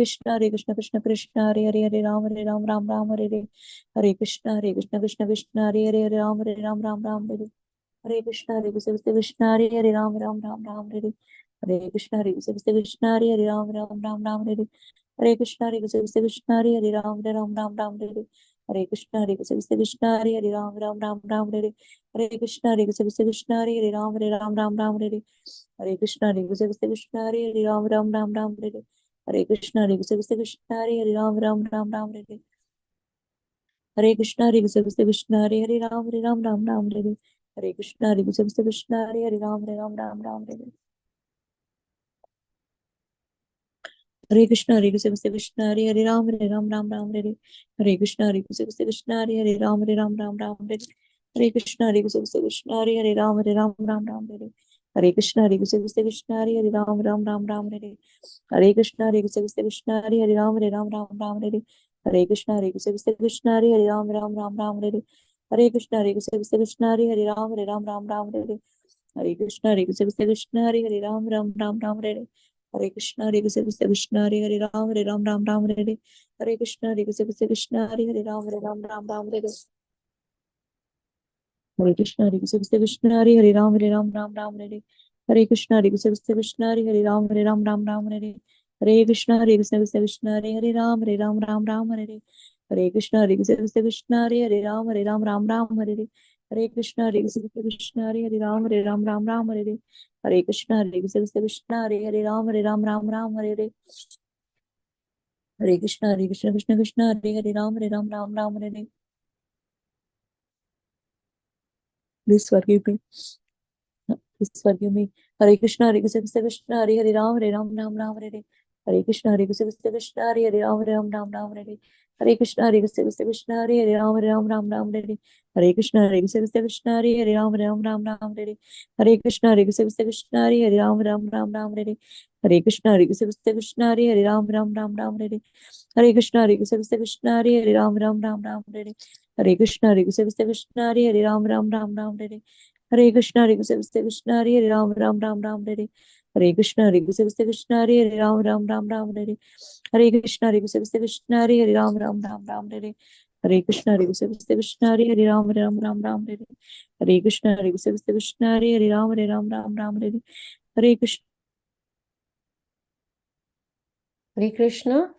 Krishna Krishna Krishna Hare Hare Hare Ram Ram Ram Hare Hare. Hare Krishna Krishna Krishna Hare Hare Hare Ram Ram Ram Hare Hare. Hare Krishna Krishna Hare Hare Ram Ram Hare Hare. Hare Krishna Krishna Hare Hare Ram Ram Hare Hare. Hare Krishna Krishna Hare Hare Ram Ram Hare Hare. Hare Krishna Krishna Hare Hare Ram Ram Hare Hare. Hare Krishna Krishna Hare Hare Ram Ram Hare Hare. Hare Krishna Krishna Hare Hare Ram Ram Hare Hare. Hare Krishna Krishna Hare Hare Ram Ram Hare Hare. Hare Krishna Krishna Hare Hare Ram Ram Hare Hare. Hare Krishna Krishna Hare Hare Ram Ram Hare Hare. Hare Krishna Krishna Hare Hare Ram Ram Hare Hare. Hare Krishna Krishna Hare Hare Ram Ram Hare Hare. Hare Krishna Krishna Hare Hare Ram Ram Hare Hare. Hare Krishna Krishna Hare Hare Ram Ram Hare Hare. Hare Krishna Krishna Hare Hare Ram Ram Hare Hare. Hare Krishna Krishna Hare Hare Ram Ram Hare Hare. Hare Krishna Krishna Hare Hare Ram Ram Hare Hare. Hare Krishna Krishna Hare Hare Ram Hare Hare. Hare Krishna Krishna Hare Hare Ram Hare Hare. Hare Krishna Krishna Hare Hare Ram Hare Hare. Hare Krishna Krishna Hare Hare Ram Hare Hare. Hare Krishna Krishna Hare Hare Ram Hare Hare. Hare Krishna Krishna Hare Hare Ram Hare Hare. Hare Krishna Krishna Hare Hare Ram Hare Hare. Hare Krishna Krishna Hare Hare Ram Hare Hare. Hare Krishna Krishna Hare Hare Ram Hare Hare. Hare Krishna Krishna Hare Hare Ram Hare Hare. Please forgive me. Please forgive me. Hare Krishna Krishna Hare Hare Ram Hare Hare. Hare Krishna Krishna Hare Hare Ram Hare Hare. Hare Krishna Krishna Hare Hare Ram Hare Hare. Hare Krishna Krishna Hare Hare Ram Hare Hare. Hare Krishna Krishna Hare Hare Ram Hare Hare. Hare Krishna Krishna Hare Hare Ram Hare Hare. Hare Krishna Krishna Hare Hare Ram Hare Hare. Hare Krishna Krishna Hare Hare Ram Hare Hare. Hare Krishna Krishna Hare Hare Ram Hare Hare. Hare Krishna Krishna Hare Hare Ram Hare Hare. Hare Krishna Krishna Hare Hare Ram Hare Hare. Hare Krishna Krishna Hare Hare Ram Hare Hare. Hare Krishna Krishna Hare Hare Ram Hare Hare. Hare Krishna. Hare Krishna.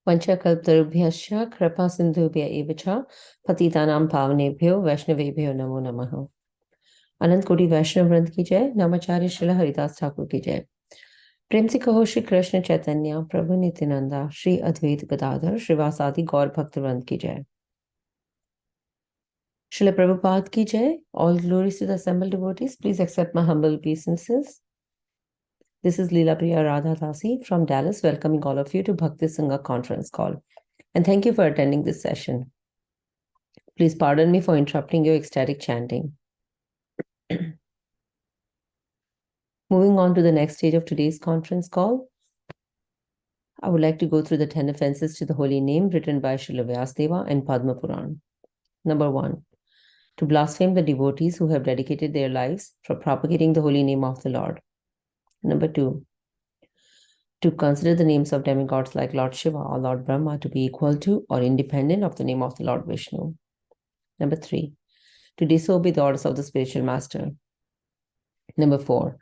Panchakalparubhyascha kripa sindhubhya evacha patitanam pavanebhyo vaishnavebhyo namo namaha. अनंत कोटि वैष्णव वृंद की जय। नामाचार्य श्रील हरिदास ठाकुर की जय। प्रेम से कहो श्री कृष्ण चैतन्य प्रभु नित्यानंदा श्री अद्वैत गदाधर श्रीवासादि गौर भक्त वृंद की जय। श्रील प्रभुपाद की जय। All glories to the assembled devotees. Please accept my humble obeisances. This is Leela Priya Radha Dasi from Dallas, welcoming all of you to Bhakti Sangha conference call. And thank you for attending this session. Please pardon me for interrupting your ecstatic chanting. Moving on to the next stage of today's conference call, I would like to go through the 10 offenses to the holy name written by Srila Vyasdeva and Padma Puran. Number 1, to blaspheme the devotees who have dedicated their lives for propagating the holy name of the Lord. Number 2, to consider the names of demigods like Lord Shiva or Lord Brahma to be equal to or independent of the name of the Lord Vishnu. Number 3, to disobey the orders of the spiritual master. Number 4,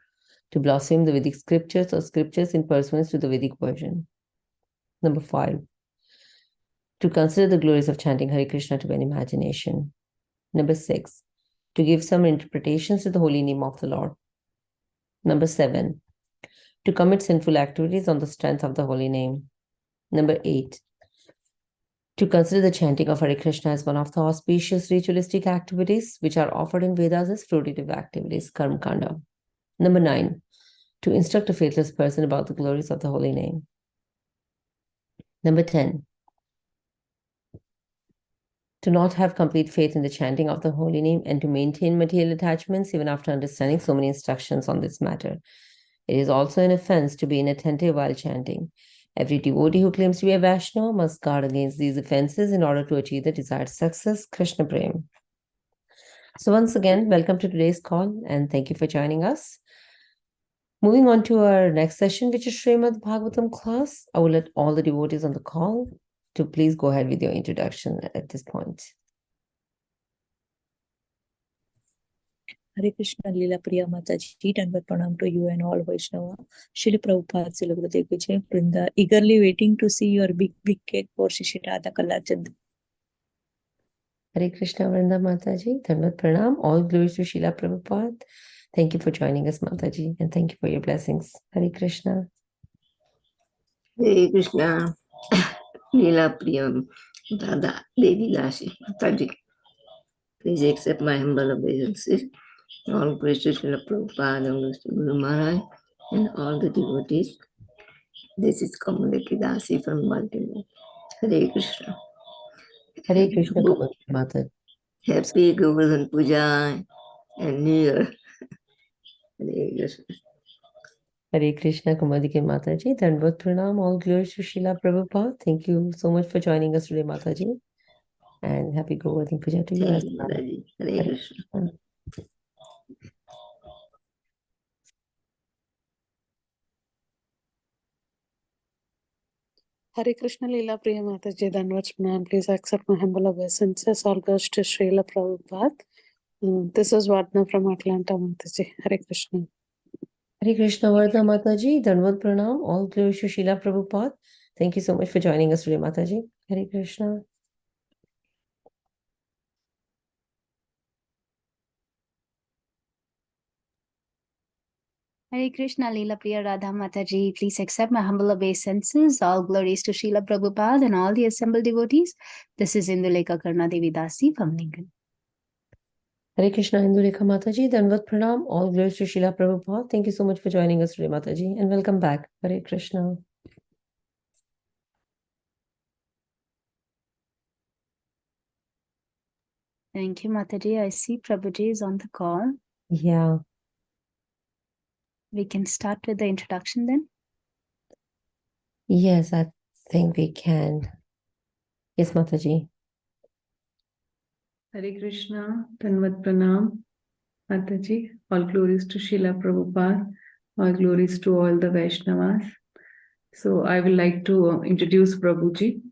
to blaspheme the Vedic scriptures or scriptures in pursuance to the Vedic version. Number 5, to consider the glories of chanting Hare Krishna to an imagination. Number 6, to give some interpretations to the holy name of the Lord. Number 7, to commit sinful activities on the strength of the holy name. Number 8, to consider the chanting of Hare Krishna as one of the auspicious ritualistic activities which are offered in Vedas as fruitive activities, karma kanda. Number 9, to instruct a faithless person about the glories of the holy name. Number 10, to not have complete faith in the chanting of the holy name and to maintain material attachments even after understanding so many instructions on this matter. It is also an offense to be inattentive while chanting. Every devotee who claims to be a Vaishnava must guard against these offenses in order to achieve the desired success. Krishna Prem. So once again, welcome to today's call and thank you for joining us. Moving on to our next session, which is Srimad Bhagavatam class. I will let all the devotees on the call to please go ahead with your introduction at this point. Hare Krishna, Leela Priya Mataji, Dandavat Pranam to you and all Vaishnava. Shri Prabhupada, Srila Gurudev Ki Jai. Vrinda, eagerly waiting to see your big cake for Shri Radha Kalachand. Hare Krishna, Vrinda Mataji, Dandavat Pranam. All glories to Srila Prabhupada. Thank you for joining us, Mataji, and thank you for your blessings. Hare Krishna. Hare Krishna, Leela Priyam, Dada, Devi Dashi, Mataji. Please accept my humble obeisances. All praise to Srila Prabhupada, all to Guru Maharaj, and all the devotees. This is Kamalaki Dasi from Baltimore. Hare Krishna. Hare Krishna, Mataji. Happy Govardhan Puja and New Year. Hare Krishna. Hare Krishna, Kamadike Mataji. Dandavat Pranam. All glories to Srila Prabhupada. Thank you so much for joining us today, Mataji. And happy Govardhan Puja to you Thank as you, well. Mataji. Hare Krishna. Hare Krishna Leela Priya Mataji, Dandavat Pranam. Please accept my humble obeisances. All goes to Srila Prabhupada. This is Vadna from Atlanta, Mataji. Hare Krishna. Hare Krishna, Vardha Mataji. Dandavat Pranam. All glories to Srila Prabhupada. Thank you so much for joining us today, Mataji. Hare Krishna. Hare Krishna, Leela Priya Radha Mataji. Please accept my humble obeisances. All glories to Srila Prabhupada and all the assembled devotees. This is Indulekha Karna Devi Dasi from Lincoln. Hare Krishna, Indulekha Mataji. Dandavat Pranam. All glories to Srila Prabhupada. Thank you so much for joining us today, Mataji. And welcome back. Hare Krishna. Thank you, Mataji. I see Prabhuji is on the call. Yeah. We can start with the introduction then. Yes, I think we can. Yes, Mataji. Hare Krishna, Tanvat Pranam, Mataji. All glories to Srila Prabhupada, all glories to all the Vaishnavas. So I would like to introduce Prabhuji.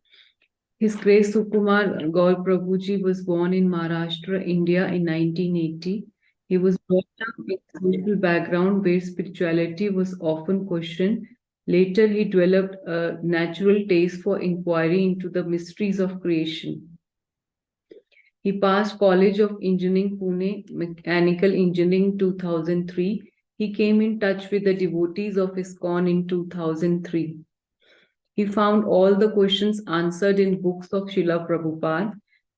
His Grace Sukumar Gaur Prabhuji was born in Maharashtra, India in 1980. He was brought up in a social background where spirituality was often questioned. Later, he developed a natural taste for inquiry into the mysteries of creation. He passed College of Engineering, Pune, Mechanical Engineering 2003. He came in touch with the devotees of ISKCON in 2003. He found all the questions answered in books of Srila Prabhupada.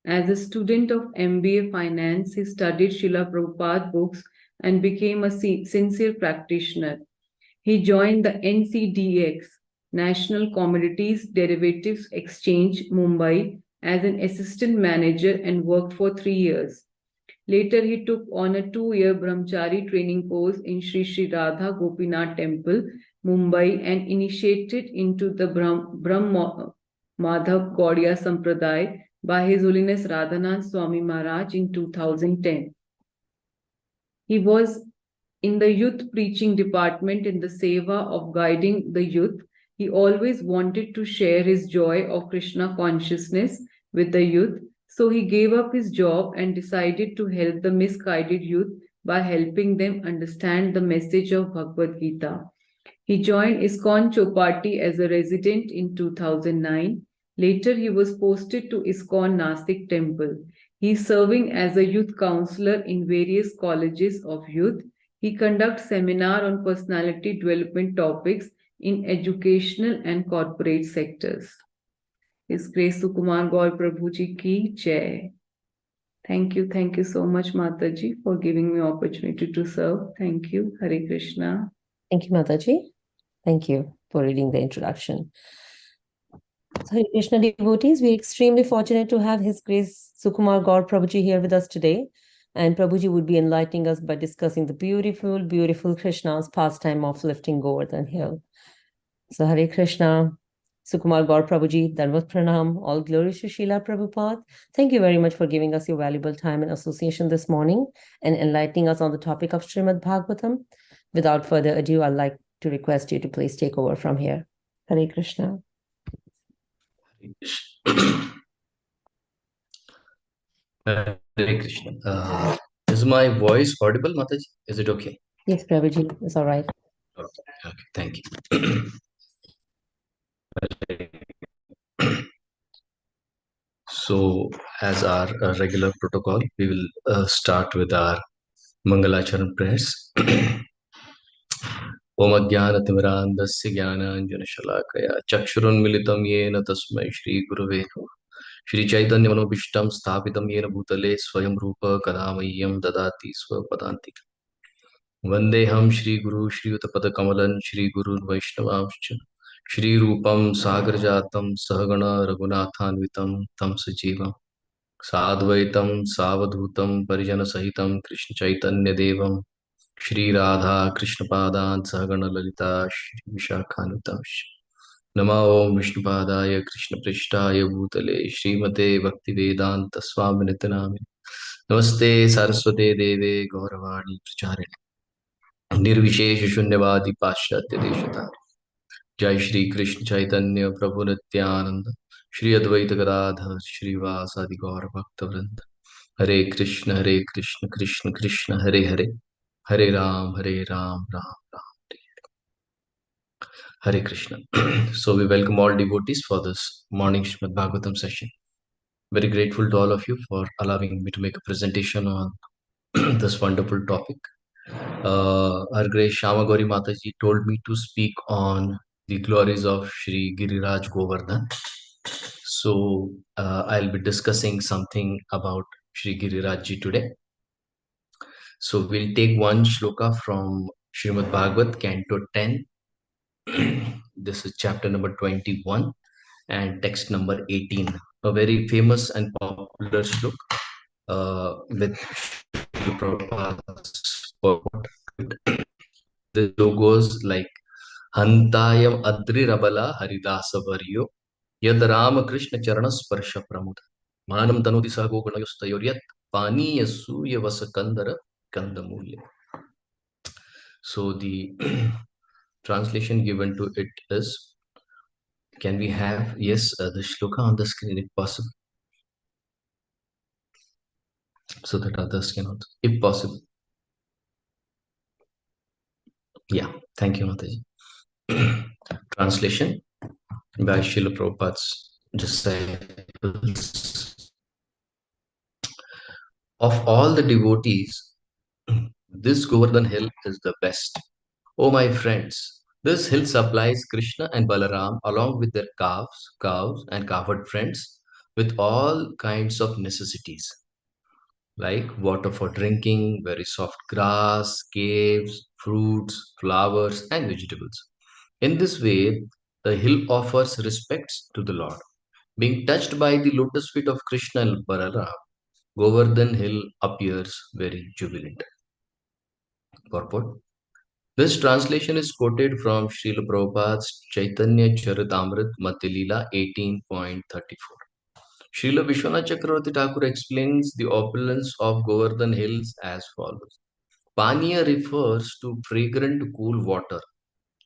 As a student of MBA Finance, he studied Srila Prabhupada books and became a sincere practitioner. He joined the NCDX, National Commodities Derivatives Exchange, Mumbai, as an assistant manager and worked for 3 years. Later, he took on a 2-year brahmachari training course in Sri Radha Gopinath Temple, Mumbai, and initiated into the Brahm Madhav Gaudiya Sampradaya by His Holiness Radhanath Swami Maharaj in 2010. He was in the youth preaching department in the seva of guiding the youth. He always wanted to share his joy of Krishna consciousness with the youth. So he gave up his job and decided to help the misguided youth by helping them understand the message of Bhagavad Gita. He joined ISKCON Chopati as a resident in 2009. Later, he was posted to ISKCON Nasik Temple. He is serving as a youth counselor in various colleges of youth. He conducts seminars on personality development topics in educational and corporate sectors. His Grace Sukumar Gaur Prabhuji ki Jai. Thank you so much, Mataji, for giving me opportunity to serve. Thank you. Hare Krishna. Thank you, Mataji. Thank you for reading the introduction. So, Hare Krishna devotees, we're extremely fortunate to have His Grace Sukumar Gaur Prabhuji here with us today. And Prabhuji would be enlightening us by discussing the beautiful, beautiful Krishna's pastime of lifting Govardhan hill. So, Hare Krishna, Sukumar Gaur Prabhuji, Dandavat Pranam, all glories to Srila Prabhupada. Thank you very much for giving us your valuable time and association this morning and enlightening us on the topic of Srimad Bhagavatam. without further ado, I'd like to request you to please take over from here. Hare Krishna. Hare Krishna. Is my voice audible, Mataji? Is it okay? Yes, Prabhuji, it's all right. Okay, thank you. So, as our regular protocol, we will start with our Mangalacharan prayers. Om Ajnanatimirandasya Jnananjanashalakaya Chakshurunmilitam Yena Tasmai Shri Gurave Shri Chaitanya Manobishtam Sthapitam Yena Bhutale Swayam Rupa Kadamayam Dadati Swapadantika Vandeham Shri Guru Shri Utapada Kamalan Shri Guru Vaishnavamscha Shri Rupam Sagarjatam Sahagana Raghunathanvitam Tam Sajivam Sadvaitam Savadhutam Parijana Sahitam Krishna Chaitanya Devam Shri Radha Krishna Padan Sahagana Lalita Shri Vishakhanutam Nama Om Vishnupadaya Krishna Prishtaya Bhutale Srimate Bhaktivedanta Swami Nitanami Namaste Saraswate Deve Gauravani Pracharine Nirvishesh Shunyavadi Paschatya Deshatari Jai Shri Krishna Chaitanya Prabhu Nityananda Shri Advaita Gadadhar Shri Vasadi Gaur Bhaktavrinda Hare Krishna Krishna Krishna Hare Hare Hare Ram Ram Ram Hare Krishna. So we welcome all devotees for this morning Srimad Bhagavatam session. Very grateful to all of you for allowing me to make a presentation on this wonderful topic. Our great Shama Gauri Mataji told me to speak on the glories of Shri Giriraj Govardhan. So I'll be discussing something about Shri Giriraj Ji today. So we'll take one shloka from Srimad Bhagavat, Canto 10. This is chapter number 21 and text number 18. A very famous and popular shloka with Prabhupada's purport. The logos like Hantayam Adri Rabala Haridasa Varyo Yad Ramakrishna Charana Sparsha Pramudha Manam Tanudi Sago Gunayostayoryat Pani Yasuya Vasakandara Kandamulya. So the translation given to it is, can we have, yes, the shloka on the screen if possible, so that others can also, if possible. Yeah, thank you, Mataji. Translation by Srila Prabhupada's disciples. Of all the devotees, this Govardhan hill is the best. Oh, my friends, this hill supplies Krishna and Balaram along with their cows and cowherd friends with all kinds of necessities like water for drinking, very soft grass, caves, fruits, flowers, and vegetables. In this way, the hill offers respects to the Lord. Being touched by the lotus feet of Krishna and Balaram, Govardhan hill appears very jubilant. Purport. This translation is quoted from Srila Prabhupada's Chaitanya Charitamrita Matilila 18.34. Srila Vishwanath Chakravarti Thakur explains the opulence of Govardhan hills as follows. Paniya refers to fragrant cool water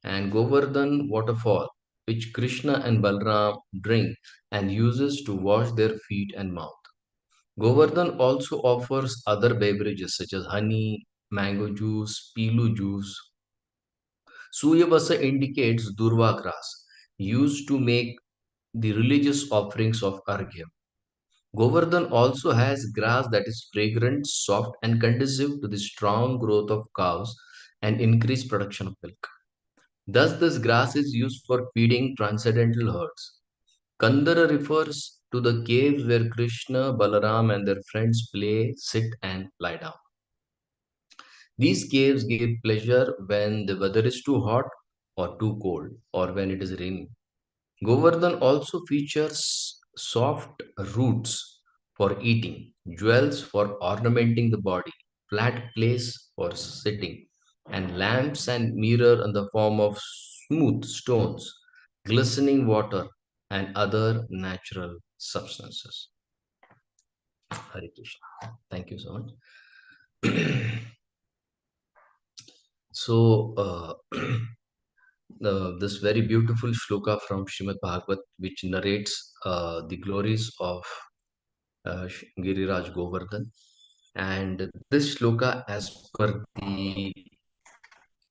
and Govardhan waterfall, which Krishna and Balram drink and uses to wash their feet and mouth. Govardhan also offers other beverages such as honey, mango juice, pilu juice. Suyavasa indicates durva grass used to make the religious offerings of Arghya. Govardhan also has grass that is fragrant, soft, and conducive to the strong growth of cows and increased production of milk. Thus, this grass is used for feeding transcendental herds. Kandara refers to the caves where Krishna, Balaram, and their friends play, sit, and lie down. These caves give pleasure when the weather is too hot or too cold, or when it is raining. Govardhan also features soft roots for eating, jewels for ornamenting the body, flat place for sitting, and lamps and mirror in the form of smooth stones, glistening water, and other natural substances. Hare Krishna. Thank you so much. So, this very beautiful shloka from Srimad Bhagavad, which narrates the glories of Giriraj Govardhan. And this shloka, as per the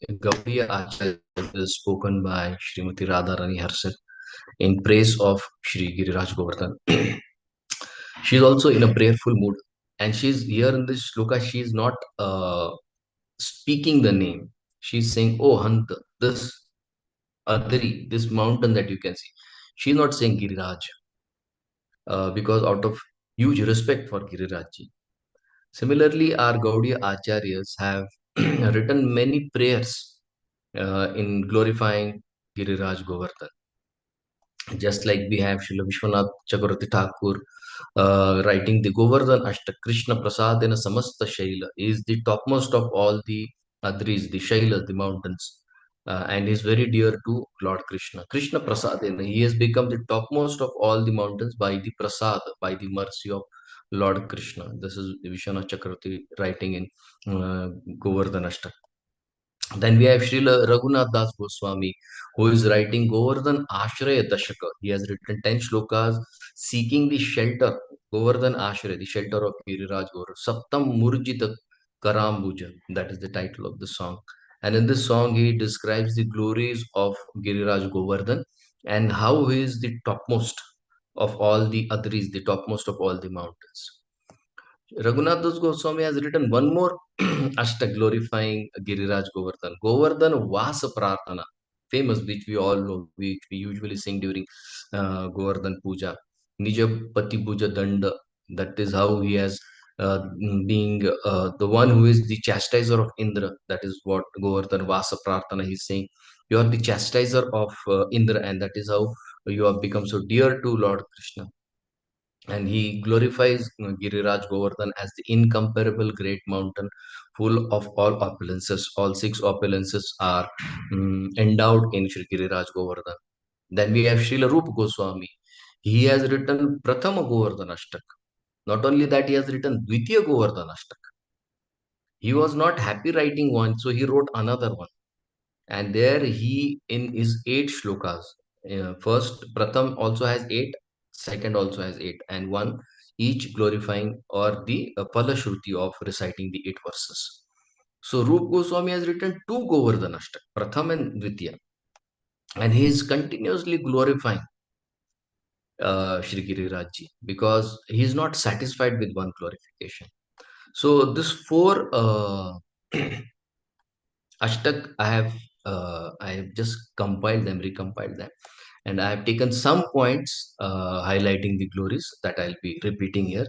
Gaudiya Acharya, is spoken by Srimati Radharani herself in praise of Shri Giriraj Govardhan. She's also in a prayerful mood, and she's here in this shloka. She's not speaking the name. She's saying, "Oh, Hanta, this Adri, this mountain that you can see." She's not saying Giriraj because out of huge respect for Girirajji. Similarly, our Gaudiya Acharyas have written many prayers in glorifying Giriraj Govardhan. Just like we have Srila Vishwanath Chakravarti Thakur writing the Govardhan Ashtak, Krishna Prasadena Samasta Shaila is the topmost of all the Adris, the Shailas, the mountains, and is very dear to Lord Krishna. Krishna Prasadena, he has become the topmost of all the mountains by the Prasad, by the mercy of Lord Krishna. This is Vishwanath Chakravarti writing in Govardhan Ashtak. Then we have Srila Raghunath Das Goswami, who is writing Govardhan Ashraya Dashaka. He has written 10 shlokas seeking the shelter, Govardhan Ashraya, the shelter of Giriraj Gaur. Saptam Murjita Karambuja, that is the title of the song. And in this song, he describes the glories of Giriraj Govardhan and how he is the topmost of all the Adris, the topmost of all the mountains. Raghunath Das Goswami has written one more Ashtak glorifying Giriraj Govardhan. Govardhan Vasa Prarthana, famous, which we all know, which we usually sing during Govardhan Puja. Nija Pati Puja Danda, that is how he has being the one who is the chastiser of Indra. That is what Govardhan Vasa Prarthana is saying. You are the chastiser of Indra, and that is how you have become so dear to Lord Krishna. And he glorifies Giriraj Govardhan as the incomparable great mountain full of all opulences. All six opulences are endowed in Shri Giriraj Govardhan. Then we have Srila Rupa Goswami. He has written Prathama Govardhan Ashtak. Not only that, he has written Dvitiya Govardhan Ashtak. He was not happy writing one, so he wrote another one. And there he, in his 8 shlokas, first Pratham also has 8, second also has 8, and one each glorifying or the Palashruti of reciting the 8 verses. So Rup Goswami has written 2 Govardhan Ashtak, Pratham and Dvitiya, and he is continuously glorifying Shri Girirajji because he is not satisfied with one glorification. So this 4 Ashtak, I have just compiled them, recompiled them, and I have taken some points highlighting the glories that I'll be repeating here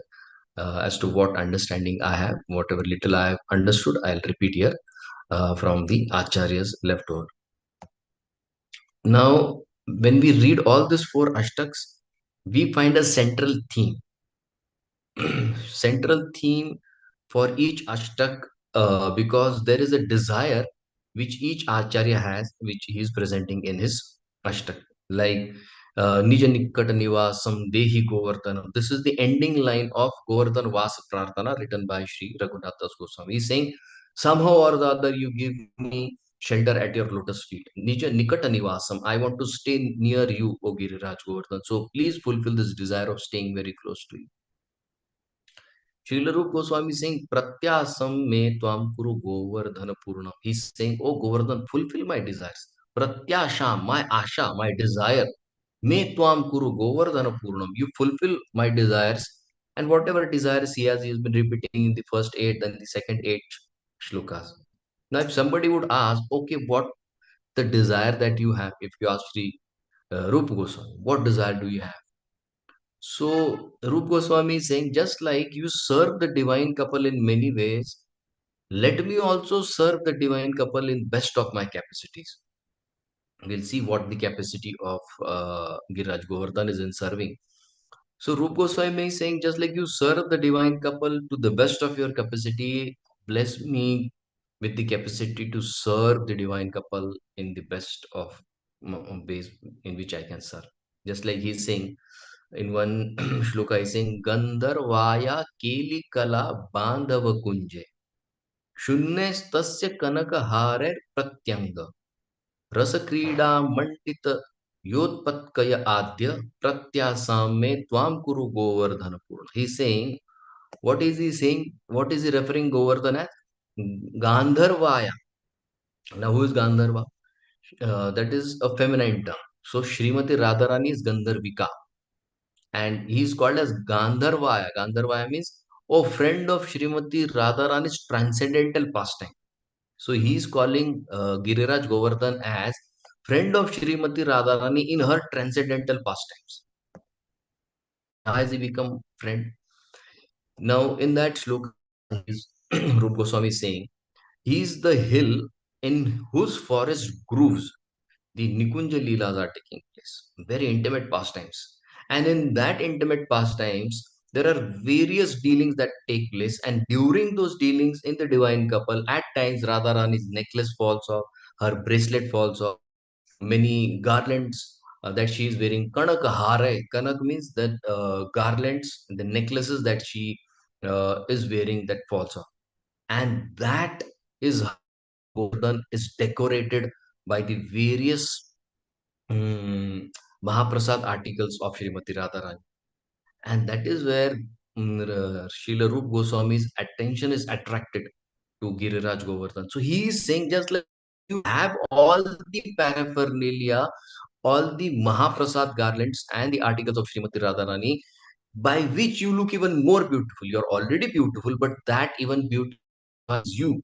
as to what understanding I have, whatever little I have understood, I'll repeat here from the Acharyas left over. Now, when we read all these 4 Ashtaks, we find a central theme. Central theme for each Ashtak because there is a desire which each Acharya has, which he is presenting in his Ashtak. Like Nija Nikkata Nivasam Dehi Govardhanam. This is the ending line of Govardhan Vasa Prarthana written by Sri Raghunath Das Goswami. He is saying, somehow or the other, you give me shelter at your lotus feet. Nija Nikata Nivasam. I want to stay near you, O Giriraj Govardhan. So please fulfill this desire of staying very close to you. Srila Rupa Goswami is saying, Pratyasam me tvam kuru Govardhana Purnam. He's saying, oh Govardhan, fulfill my desires. Pratyasha, my asha, my desire. Me tvam kuru Govardhana Purnam. You fulfill my desires. And whatever desires he has been repeating in the first 8 and the second 8 shlokas. Now, if somebody would ask, okay, what the desire that you have, if you ask Sri Rupa Goswami, what desire do you have? So, Rup Goswami is saying, just like you serve the divine couple in many ways, let me also serve the divine couple in best of my capacities. We'll see what the capacity of Giraj Govardhan is in serving. So, Rup Goswami is saying, just like you serve the divine couple to the best of your capacity, bless me with the capacity to serve the divine couple in the best of ways in which I can serve. Just like he's saying, in one shloka is saying Gandharvaya Keli Kala Bandhava Kunje शून्यस्तस्य कनकहारे प्रत्यंग रसक्रीडा मंडित योत्पत्कय आद्य प्रत्यासाम में त्वाम कुरु गोवर्धन पूर्ण. He's saying, what is he saying? What is he referring Govardhan as? Gandharvaya. Now who is Gandharva? That is a feminine term. So Srimati Radharani is Gandharvika, and he is called as Gandharvaya. Gandharvaya means, oh, friend of Srimati Radharani's transcendental pastime. So he is calling Giriraj Govardhan as friend of Srimati Radharani in her transcendental pastimes. How has he become friend? Now in that sloka, Rup Goswami is saying, he is the hill in whose forest grooves the Nikunja Leelas are taking place. Very intimate pastimes. And in that intimate pastimes, there are various dealings that take place. And during those dealings in the divine couple, at times Radharani's necklace falls off, her bracelet falls off, many garlands that she is wearing. Kanak hare. Kanak means that garlands, the necklaces that she is wearing that falls off. And that is how Govardhan is decorated by the various Mahaprasad articles of Srimati Radharani. And that is where Srila Rup Goswami's attention is attracted to Giriraj Govardhan. So he is saying, just like you have all the paraphernalia, all the Mahaprasad garlands and the articles of Srimati Radharani, by which you look even more beautiful. You're already beautiful, but that even beauty is you,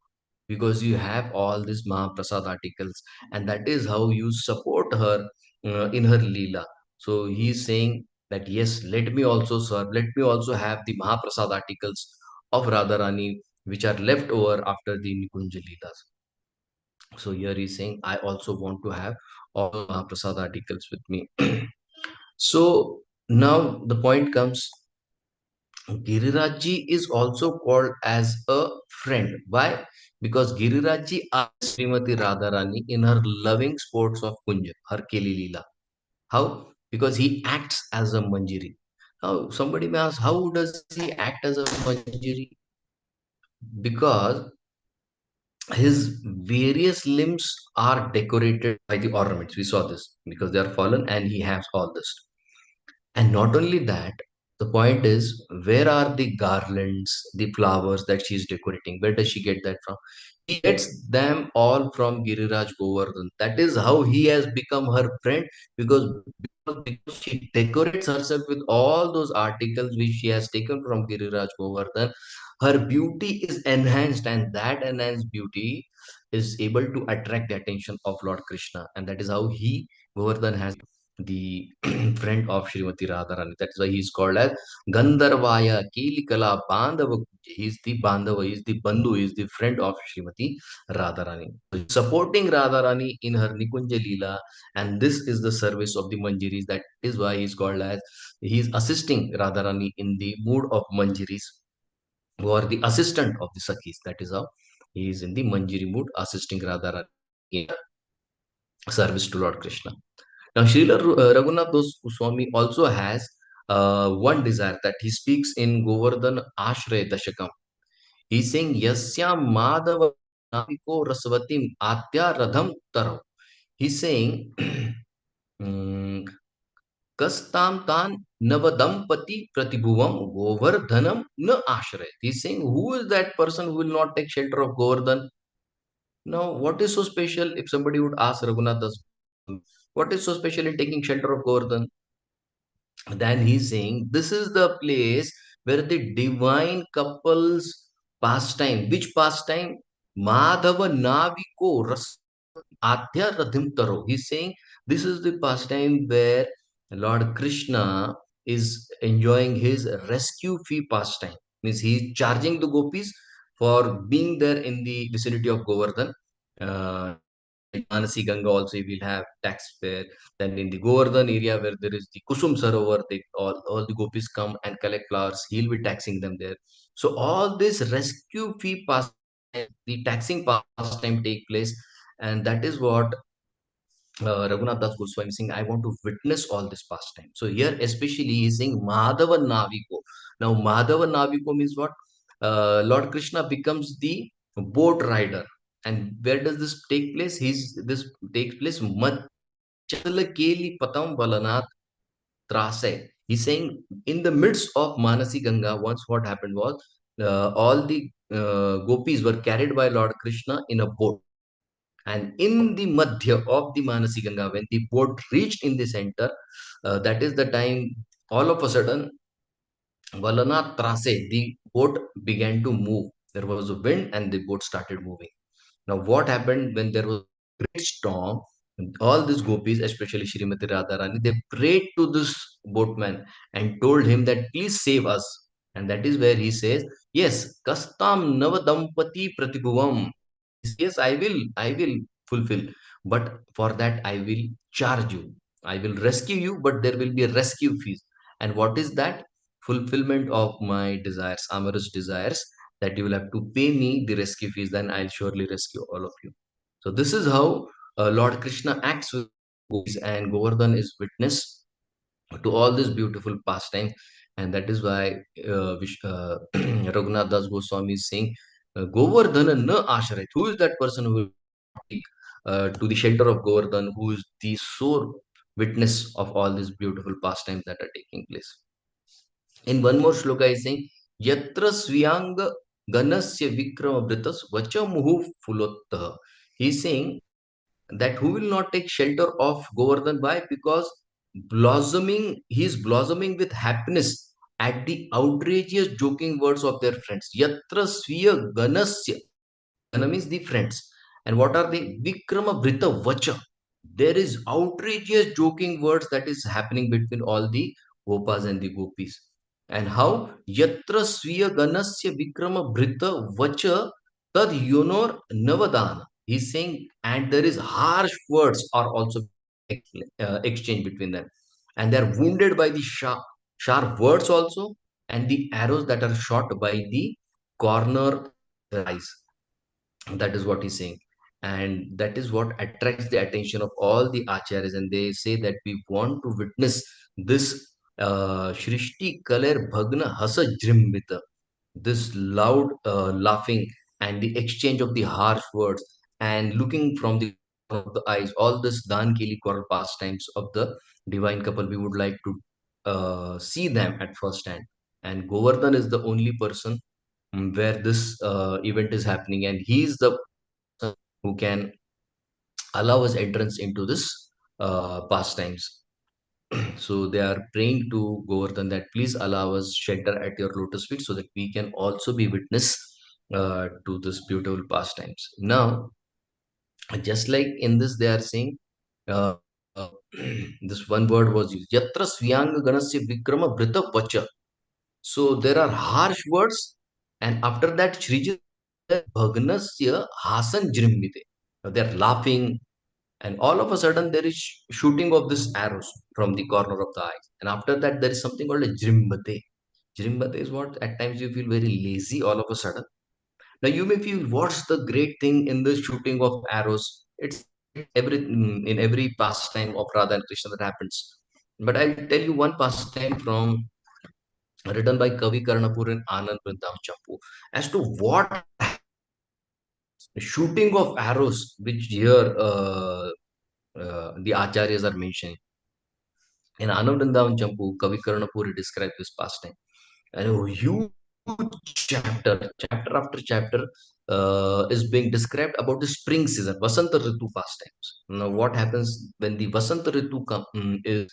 because you have all these Mahaprasad articles, and that is how you support her in her Leela. So he is saying that yes, let me also serve, let me also have the Mahaprasad articles of Radharani which are left over after the Nikunja Leelas. So here he's saying, I also want to have all Mahaprasad articles with me. So now the point comes, Girirajji is also called as a friend. Why? Because Girirajji asked Srimati Radharani in her loving sports of Kunja, her Keli Leela. How? Because he acts as a Manjiri. Now, somebody may ask, how does he act as a Manjiri? Because his various limbs are decorated by the ornaments. We saw this because they are fallen and he has all this. And not only that, the point is, where are the garlands, the flowers that she's decorating? Where does she get that from? He gets them all from Giriraj Govardhan. That is how he has become her friend, because she decorates herself with all those articles which she has taken from Giriraj Govardhan. Her beauty is enhanced, and that enhanced beauty is able to attract the attention of Lord Krishna. And that is how he, Govardhan, has the friend of Srimati Radharani. That is why he is called as Gandharvaya Kelikala Bandhava. He is the Bandhava, he is the Bandhu, he is the friend of Srimati Radharani. Supporting Radharani in her Nikunja Leela, and this is the service of the Manjiris. That is why he is called as, he is assisting Radharani in the mood of Manjiris, who are the assistant of the Sakhis. That is how he is in the Manjiri mood, assisting Radharani in service to Lord Krishna. Now, Srila Raghunath Das Goswami also has one desire that he speaks in Govardhan Ashray Dashakam. He's saying, Yasya Madhava Naviko Rasvatim Atya Radham Taro. He's saying, Kastam Tan Navadampati Pratibhuvam Govardhanam Na Ashray. He's saying, who is that person who will not take shelter of Govardhan? Now, what is so special? If somebody would ask Raghunath Das, what is so special in taking shelter of Govardhan? Then he's saying, this is the place where the divine couples pastime. Which pastime? Madhava Naviko Ras Adhya Radhim Taro. He's saying this is the pastime where Lord Krishna is enjoying his rescue fee pastime. Means he's charging the gopis for being there in the vicinity of Govardhan. Manasi Ganga also will have tax fare. Then in the Govardhan area where there is the Kusum Sarovar, all the gopis come and collect flowers. He'll be taxing them there. So all this rescue fee pastime, the taxing pastime take place, and that is what Raghunath Das Goswami is saying, I want to witness all this pastime. So here especially he is saying Madhava Naviko. Now Madhava Naviko means what? Lord Krishna becomes the boat rider. And where does this take place? This takes place Machal Keli Patam Balanath Trase. He's saying in the midst of Manasi Ganga, once what happened was all the gopis were carried by Lord Krishna in a boat. And in the madhya of the Manasi Ganga, when the boat reached in the center, that is the time all of a sudden Valana Trase, the boat began to move. There was a wind and the boat started moving. Now, what happened when there was a great storm? All these gopis, especially Srimati Radharani, they prayed to this boatman and told him that please save us. And that is where he says, yes, Kastam Navadampati Pratibhuvam. Yes, I will fulfill. But for that, I will charge you. I will rescue you, but there will be a rescue fees. And what is that? Fulfillment of my desires, amorous desires, that you will have to pay me the rescue fees, then I'll surely rescue all of you. So this is how Lord Krishna acts with gopis, and Govardhan is witness to all this beautiful pastime. And that is why Raghunath Das Goswami is saying, Govardhana na asharit. Who is that person who will take to the shelter of Govardhan, who is the sole witness of all these beautiful pastimes that are taking place? In one more shloka, is saying, Yatra Svyanga Ganasya Vikrama Britas Vacha Muhu Fulotta. He's saying that who will not take shelter of Govardhan? Why? Because he is blossoming with happiness at the outrageous joking words of their friends. Yatra Sviya Ganasya. Gana means the friends. And what are the Vikrama Brita Vacha? There is outrageous joking words that is happening between all the Gopas and the Gopis. And how? Yatra Sviya Ganasya Vikrama Brita Vacha Tad Yonor Navadana. He's saying, and there is harsh words are also exchanged between them. And they are wounded by the sharp words also, and the arrows that are shot by the corner eyes. That is what he's saying. And that is what attracts the attention of all the acharyas. And they say that we want to witness this Shrishti Kaler Bhagna Hasa Jrimbita, this loud laughing and the exchange of the harsh words and looking from the corner of the eyes, all this Dan Keli Kaur pastimes of the divine couple, we would like to see them at first hand. And Govardhan is the only person where this event is happening, and he is the person who can allow us entrance into this pastimes. So they are praying to Govardhan that please allow us shelter at your lotus feet so that we can also be witness to this beautiful pastimes. Now, just like in this, they are saying uh, uh, this one word was used. Yatra Svyanga Ganasya Vikrama Brita Vacha. So there are harsh words, and after that, Shriji Bhagnasya Hasan Jrimbite. They are laughing, and all of a sudden there is shooting of this arrows from the corner of the eyes. And after that, there is something called a Jrimbate. Jrimbate is what at times you feel very lazy all of a sudden. Now you may feel, what's the great thing in the shooting of arrows? It's in every pastime of Radha and Krishna that happens. But I'll tell you one pastime from written by Kavi Karnapur and Anand Vrindam Champu as to what shooting of arrows, which here the acharyas are mentioning. In Anand Vrindam Champu, Kavi Karnapur describes this pastime. And a huge chapter after chapter is being described about the spring season, Vasanta Ritu pastimes. Now, what happens when the Vasanta Ritu is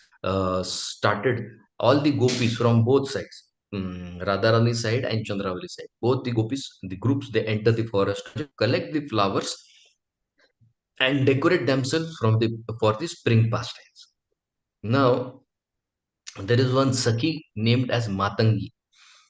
started? All the gopis from both sides, Radharani side and Chandravali side, both the gopis, the groups, they enter the forest, collect the flowers, and decorate themselves for the spring pastimes. Now, there is one Sakhi named as Matangi.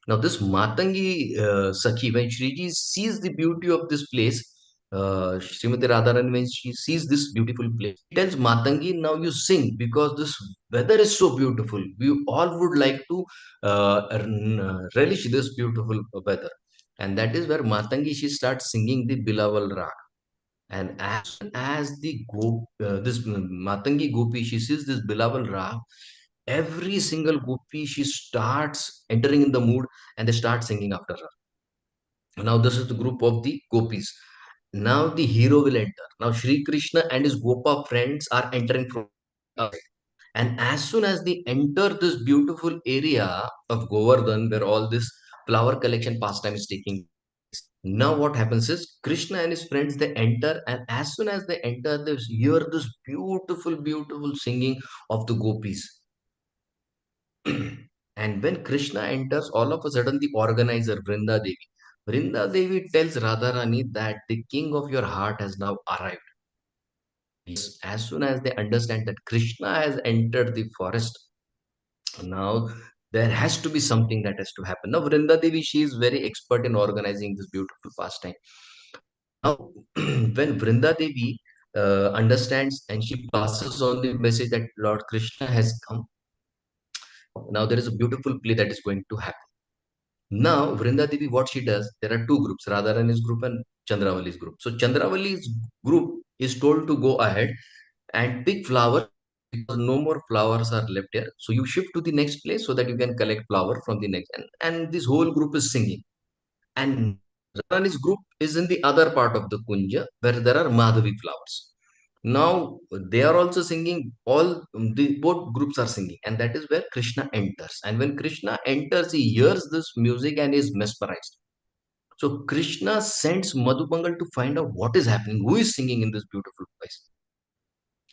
Now, this Matangi Sakhi, when Shriji sees the beauty of this place, Srimati Radharani, when she sees this beautiful place, she tells Matangi, now you sing because this weather is so beautiful. We all would like to relish this beautiful weather. And that is where Matangi, she starts singing the Bilawal Rag. And as soon as this Matangi Gopi, she sees this Bilawal Rag, every single gopi, she starts entering in the mood and they start singing after her. Now this is the group of the gopis. Now the hero will enter. Now Sri Krishna and his Gopa friends are entering from outside. And as soon as they enter this beautiful area of Govardhan, where all this flower collection pastime is taking place, now what happens is Krishna and his friends they enter, and as soon as they enter, they hear this beautiful, beautiful singing of the gopis. And when Krishna enters, all of a sudden the organizer Vrinda Devi tells Radharani that the king of your heart has now arrived. Yes, as soon as they understand that Krishna has entered the forest, now there has to be something that has to happen. Now Vrinda Devi, she is very expert in organizing this beautiful pastime. Now when Vrinda Devi understands and she passes on the message that Lord Krishna has come, now there is a beautiful play that is going to happen. Now, Vrinda Devi, what she does, there are two groups, Radharani's group and Chandravali's group. So, Chandravali's group is told to go ahead and pick flowers because no more flowers are left here. So, you shift to the next place so that you can collect flower from the next. And this whole group is singing. And Radharani's group is in the other part of the Kunja where there are Madhavi flowers. Now they are also singing, all the both groups are singing, and that is where Krishna enters. And when Krishna enters, he hears this music and is mesmerized. So Krishna sends Madhubangal to find out what is happening, who is singing in this beautiful voice.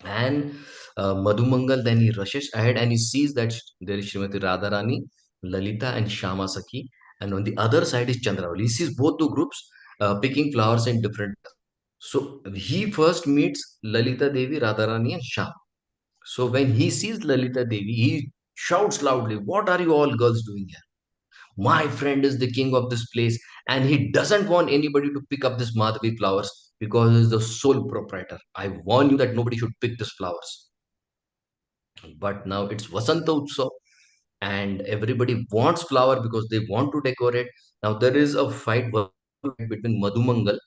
And Madhumangal then he rushes ahead and he sees that there is Srimati Radharani, Lalita, and Shama Sakhi, and on the other side is Chandravali. He sees both the groups picking flowers in different. So he first meets Lalita Devi, Radharani, and Sham. So when he sees Lalita Devi, he shouts loudly, "What are you all girls doing here? My friend is the king of this place, and he doesn't want anybody to pick up this Madhavi flowers because he's the sole proprietor. I warn you that nobody should pick these flowers." But now it's Vasanta Utsav, and everybody wants flower because they want to decorate. Now there is a fight between Madhumangal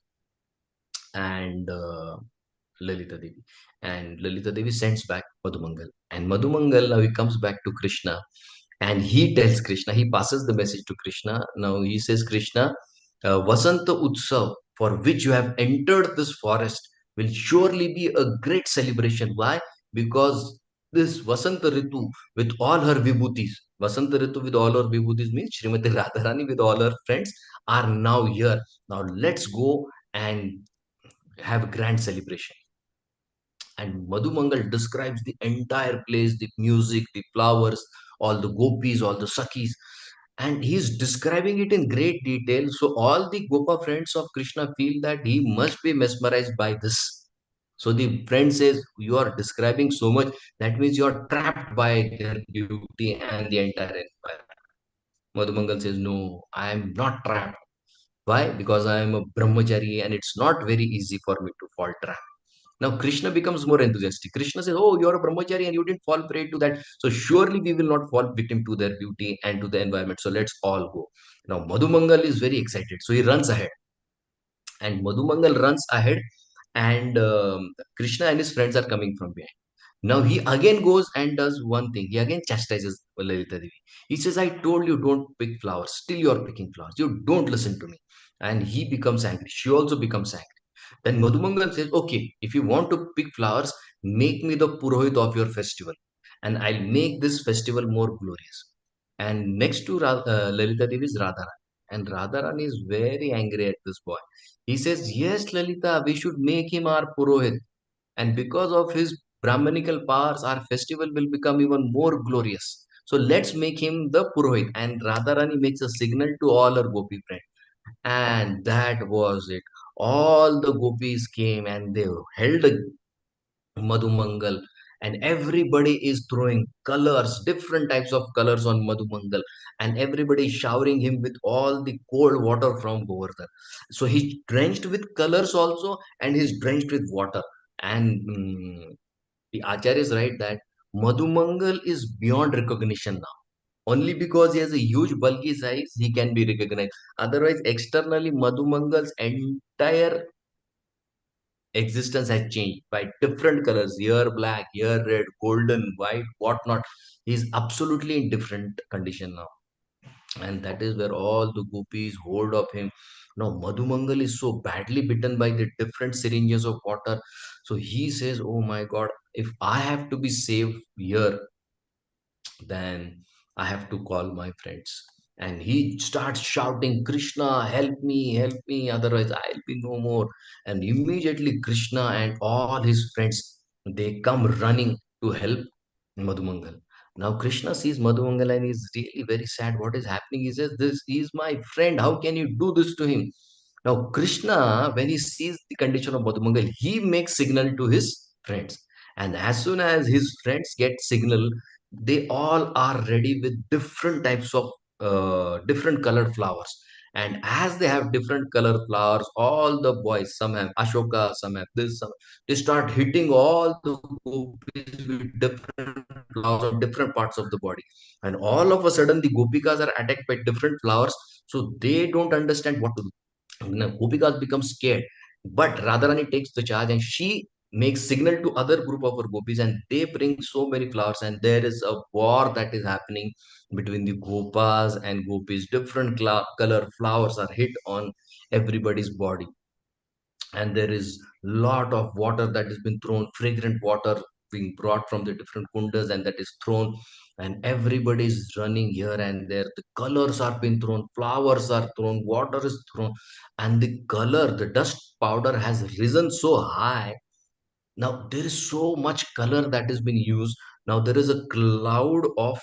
and Lalita Devi. And Lalita Devi sends back Madhumangal. And Madhumangal now he comes back to Krishna and he tells Krishna, he passes the message to Krishna. Now he says, Krishna, Vasanta Utsav, for which you have entered this forest, will surely be a great celebration. Why? Because this Vasanta Ritu with all her vibhutis, Vasanta Ritu with all her vibhutis means Srimati Radharani with all her friends are now here. Now let's go and have a grand celebration. And Madhumangal describes the entire place, the music, the flowers, all the gopis, all the sakis, and he's describing it in great detail. So all the Gopa friends of Krishna feel that he must be mesmerized by this. So the friend says, "You are describing so much, that means you are trapped by their beauty and the entire environment." Madhumangal says, "No, I am not trapped. Why? Because I am a brahmachari and it's not very easy for me to fall trap." Now Krishna becomes more enthusiastic. Krishna says, "Oh, you're a brahmachari and you didn't fall prey to that. So surely we will not fall victim to their beauty and to the environment. So let's all go." Now Madhumangal is very excited. So he runs ahead. And Madhumangal runs ahead and Krishna and his friends are coming from behind. Now he again goes and does one thing. He again chastises Lalita Devi. He says, "I told you don't pick flowers. Still you're picking flowers. You don't listen to me." And he becomes angry. She also becomes angry. Then Madhumangal says, "Okay, if you want to pick flowers, make me the Purohit of your festival. And I'll make this festival more glorious." And next to Lalita Devi is Radharani. And Radharani is very angry at this boy. He says, "Yes, Lalita, we should make him our Purohit. And because of his Brahmanical powers, our festival will become even more glorious. So let's make him the Purohit." And Radharani makes a signal to all her Gopi friends. And that was it. All the gopis came and they held a Madhumangal, and everybody is throwing colors, different types of colors on Madhumangal, and everybody is showering him with all the cold water from Govardhan. So he's drenched with colors also, and he's drenched with water. And the Acharyas write that Madhumangal is beyond recognition now. Only because he has a huge bulky size, he can be recognized. Otherwise, externally, Madhumangal's entire existence has changed by different colors, here black, here red, golden, white, whatnot. He's absolutely in different condition now. and that is where all the gopis hold of him. Now Madhumangal is so badly bitten by the different syringes of water, so he says, oh my god, if I have to be saved here, then I have to call my friends. And he starts shouting, Krishna, help me, otherwise I'll be no more. And immediately Krishna and all his friends, they come running to help Madhumangal. Now Krishna sees Madhumangal and is really very sad. What is happening? He says, this is my friend. How can you do this to him? Now Krishna, when he sees the condition of Madhumangal, he makes signal to his friends. And as soon as his friends get signal, they all are ready with different types of different colored flowers. And as they have different colored flowers, all the boys, some have Ashoka, some have this, some, they start hitting all the gopis with different flowers on different parts of the body. And all of a sudden, the gopikas are attacked by different flowers, so they don't understand what to do. Now, Gopikas become scared, but Radharani takes the charge and she makes signal to other group of her gopis, and they bring so many flowers, and there is a war that is happening between the gopas and gopis. Different color flowers are hit on everybody's body, and there is lot of water that has been thrown, fragrant water being brought from the different kundas, and that is thrown, and everybody is running here and there. The colors are being thrown, flowers are thrown, water is thrown, and the color, the dust powder has risen so high. Now there is so much color that has been used. Now there is a cloud of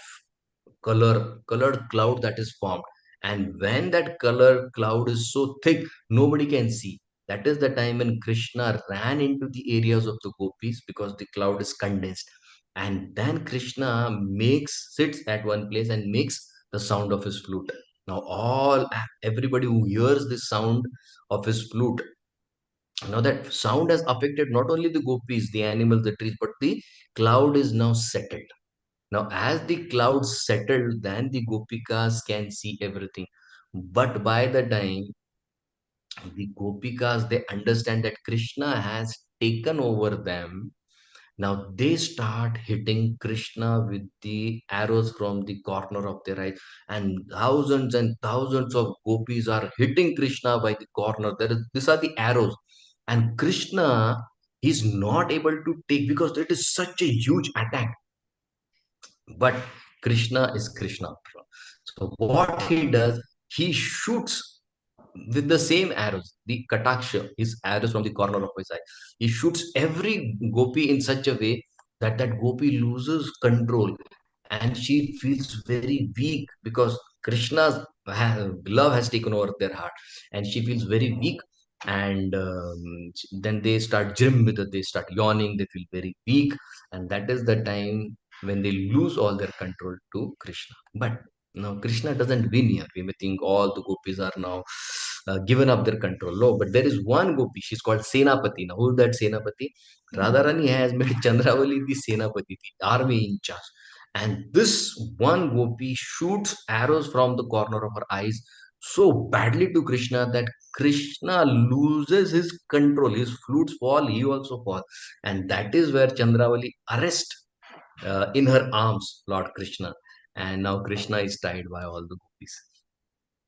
colored cloud that is formed, and when that color cloud is so thick, nobody can see. That is the time when Krishna ran into the areas of the gopis, because the cloud is condensed. And then Krishna makes sits at one place and makes the sound of his flute. Now all everybody who hears the sound of his flute, now that sound has affected not only the gopis, the animals, the trees, but the cloud is now settled. Now, as the clouds settle, then the Gopikas can see everything. But by the time the Gopikas, they understand that Krishna has taken over them, now they start hitting Krishna with the arrows from the corner of their eyes, and thousands of gopis are hitting Krishna by the corner. These are the arrows, and Krishna is not able to take, because it is such a huge attack. But Krishna is Krishna. So what he does, he shoots with the same arrows, the kataksha, his arrows from the corner of his eye. He shoots every gopi in such a way that that gopi loses control, and she feels very weak, because Krishna's love has taken over their heart, and she feels very weak. And then they start grim with it, they start yawning, they feel very weak, and that is the time when they lose all their control to Krishna. But now Krishna doesn't win here. We may think all the gopis are now given up their control. No, but there is one gopi. She's called Senapati. Now, who's that Senapati? Radharani has made Chandravali the Senapati, the army in charge. And this one gopi shoots arrows from the corner of her eyes so badly to Krishna that Krishna loses his control. His flutes fall, he also falls. And that is where Chandravali arrests in her arms Lord Krishna. And now Krishna is tied by all the gopis.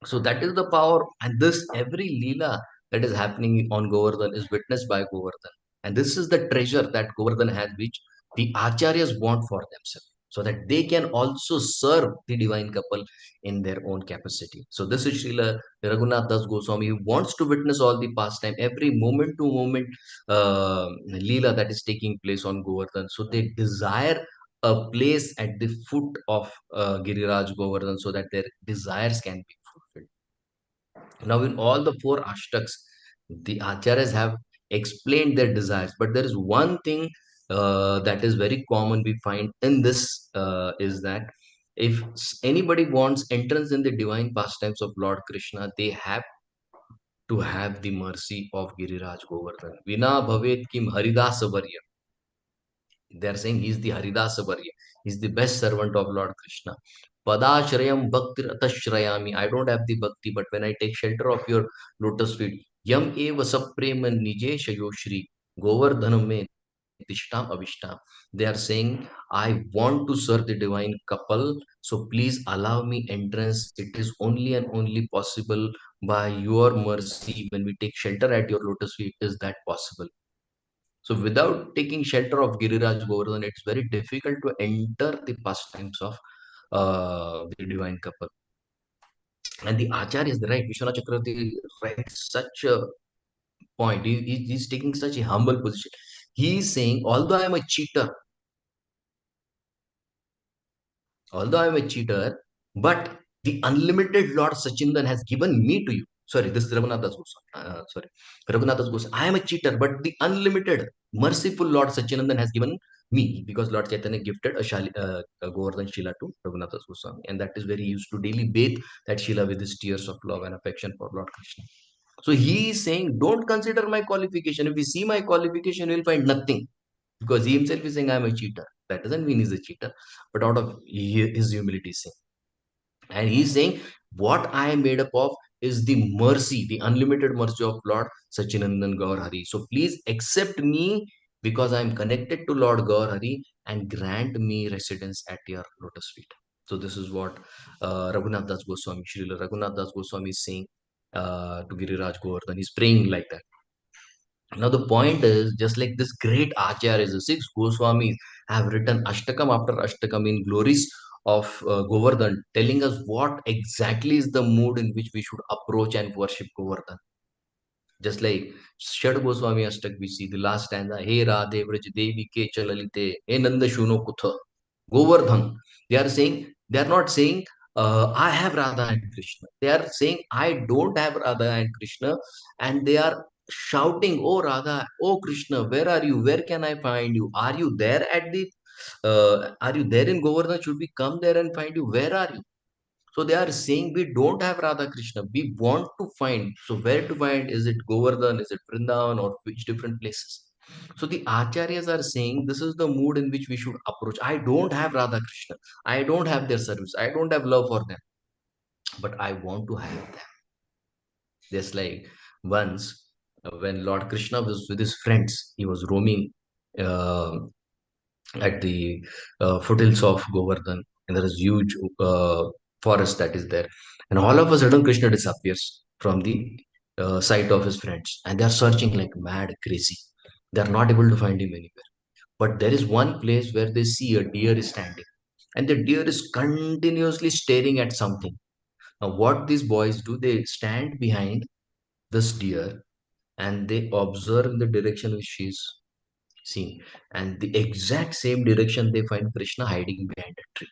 So that is the power, and this every Leela that is happening on Govardhan is witnessed by Govardhan. And this is the treasure that Govardhan has, which the Acharyas want for themselves, so that they can also serve the divine couple in their own capacity. So this is Srila Raghunath Das Goswami, who wants to witness all the pastime, every moment to moment Leela that is taking place on Govardhan. So they desire a place at the foot of Giriraj Govardhan, so that their desires can be fulfilled. Now, in all the four ashtaks, the acharyas have explained their desires, but there is one thing that is very common we find in this is that if anybody wants entrance in the divine pastimes of Lord Krishna, they have to have the mercy of Giriraj Govardhan. Vina bhavet kim Haridasa Varya. They are saying he is the Haridasa Varya. He is the best servant of Lord Krishna. Padashrayam bhakti ratashrayami. I don't have the bhakti, but when I take shelter of your lotus feet, yam eva saprema nijeshayo shri govardhanam me Tishtam Avishtam. They are saying, I want to serve the divine couple, so please allow me entrance. It is only and only possible by your mercy. When we take shelter at your lotus feet, is that possible? So without taking shelter of Giriraj Govardhan, it's very difficult to enter the pastimes of the divine couple. And the Acharya is right. Vishwanath Chakravarti writes such a point. He's taking such a humble position. He's saying, although I'm a cheater, but the unlimited Lord Sachindan has given me to you. Sorry, this is Raghunath Das Goswami. Sorry, Raghunath Das Goswami. I am a cheater, but the unlimited, merciful Lord Sachinandan has given me, because Lord Chaitanya gifted a Govardhan Shila to Raghunath Das Goswami, and that is where he used to daily bathe that Shila with his tears of love and affection for Lord Krishna. So he is saying, don't consider my qualification. If you see my qualification, you will find nothing, because he himself is saying, I'm a cheater. That doesn't mean he's a cheater, but out of his humility is saying. And he's saying, what I am made up of is the mercy, the unlimited mercy of Lord Sachinandan Gaur Hari. So please accept me, because I am connected to Lord Gaur Hari, and grant me residence at your lotus feet. So this is what Raghunath Das Goswami, Srila Raghunath Das Goswami is saying to Giriraj Govardhan. He's praying like that. Now the point is, just like this great Acharyas, the six Goswamis have written Ashtakam after Ashtakam in glories of Govardhan, telling us what exactly is the mood in which we should approach and worship Govardhan. Just like Shad Goswami Ashtak, we see the last stanza, Hey Radhe Vraj Devi Ke Chalalite, He Nanda Shuno Kutha, Govardhan. They are not saying, I have Radha and Krishna. They are saying, I don't have Radha and Krishna. And they are shouting, Oh Radha, oh Krishna, where are you? Where can I find you? Are you there are you there in Govardhan? Should we come there and find you? Where are you? So they are saying, we don't have Radha Krishna. We want to find. So where to find? Is it Govardhan? Is it Vrindavan? Or which different places? So the Acharyas are saying, this is the mood in which we should approach. I don't have Radha Krishna. I don't have their service. I don't have love for them. But I want to have them. Just like once when Lord Krishna was with his friends, he was roaming uh, at the foothills of Govardhan, and there is huge forest that is there. And all of a sudden, Krishna disappears from the sight of his friends, and they are searching like mad, crazy. They are not able to find him anywhere. But there is one place where they see a deer is standing, and the deer is continuously staring at something. Now, what these boys do, they stand behind this deer and they observe in the direction which she is seeing, and the exact same direction they find Krishna hiding behind a tree.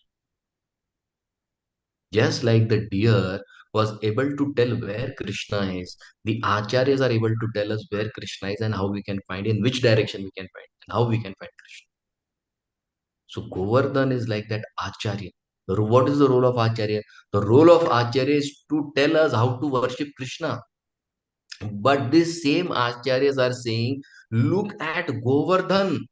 Just like the deer was able to tell where Krishna is, the Acharyas are able to tell us where Krishna is and how we can find, in which direction we can find, and how we can find Krishna. So Govardhan is like that Acharya. What is the role of Acharya? The role of Acharya is to tell us how to worship Krishna. But these same Acharyas are saying, look at Govardhan.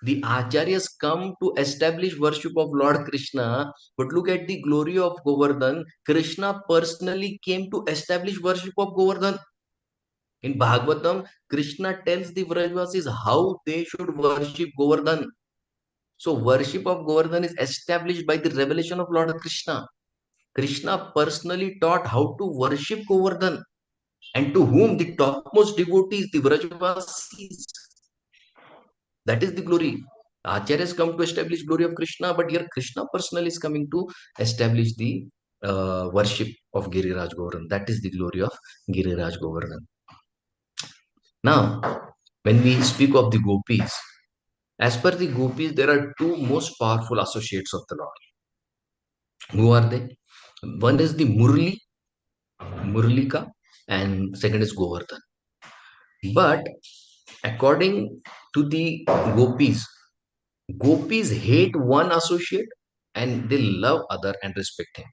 The Acharyas come to establish worship of Lord Krishna, but look at the glory of Govardhan. Krishna personally came to establish worship of Govardhan. In Bhagavatam, Krishna tells the Vrajvasis how they should worship Govardhan. So, worship of Govardhan is established by the revelation of Lord Krishna. Krishna personally taught how to worship Govardhan, and to whom the topmost devotees, the Vrajvasis. That is the glory. Acharyas come to establish glory of Krishna, but here Krishna personally is coming to establish the worship of Giriraj Govardhan. That is the glory of Giriraj Govardhan. Now, when we speak of the gopis, as per the gopis, there are two most powerful associates of the Lord. Who are they? One is the Murlika, and second is Govardhan. But according to the gopis hate one associate and they love other and respect him.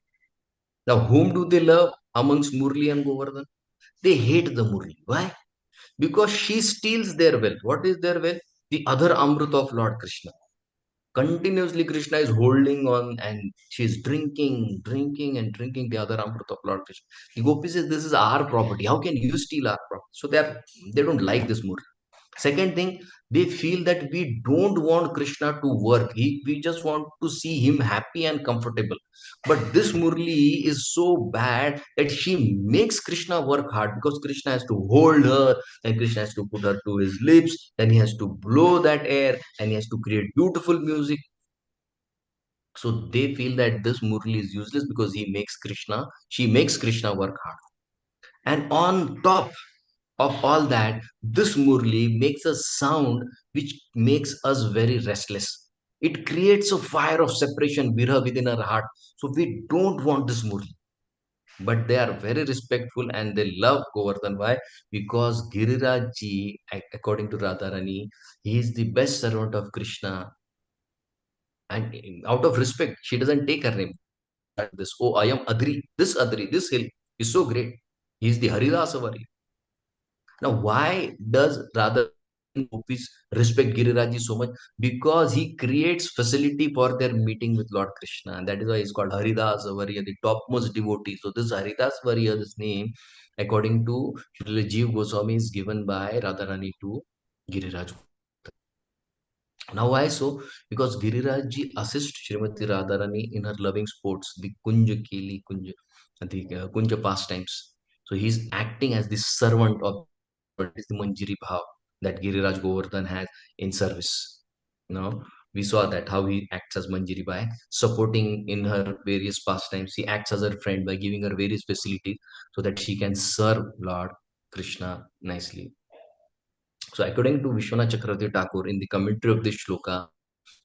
Now, whom do they love amongst Murli and Govardhan? They hate the Murli. Why? Because she steals their wealth. What is their wealth? The other Amrit of Lord Krishna. Continuously, Krishna is holding on and she is drinking, drinking, and drinking the other Amrit of Lord Krishna. The gopis says, this is our property. How can you steal our property? So they don't like this Murli. Second thing, they feel that we don't want Krishna to work. We just want to see him happy and comfortable. But this Murli is so bad that she makes Krishna work hard, because Krishna has to hold her, and Krishna has to put her to his lips, then he has to blow that air, and he has to create beautiful music. So they feel that this Murli is useless because she makes Krishna work hard. And on top of all that, this Murli makes a sound which makes us very restless. It creates a fire of separation, virha, within our heart. So we don't want this Murli. But they are very respectful and they love Govardhan. Why? Because Giriraj ji, according to Radharani, he is the best servant of Krishna. And out of respect, she doesn't take her name. This, oh, I am Adri, this hill is so great. He is the Haridasavari. Now, why does Radha and Gopis respect Giriraj so much? Because he creates facility for their meeting with Lord Krishna, and that is why he's called Haridas Varya, the topmost devotee. So this Haridas Varya, this name, according to Srila Jeev Goswami, is given by Radharani to Giriraj. Now, why so? Because Giriraj ji assists Srimati Radharani in her loving sports, the Kunja Keli, the Kunja pastimes. So he's acting as the servant of is the Manjiri Bhav that Giriraj Govardhan has in service. Now, we saw that how he acts as Manjiri by supporting in her various pastimes. He acts as her friend by giving her various facilities so that she can serve Lord Krishna nicely. So, according to Vishwanath Chakravarti Thakur, in the commentary of this shloka,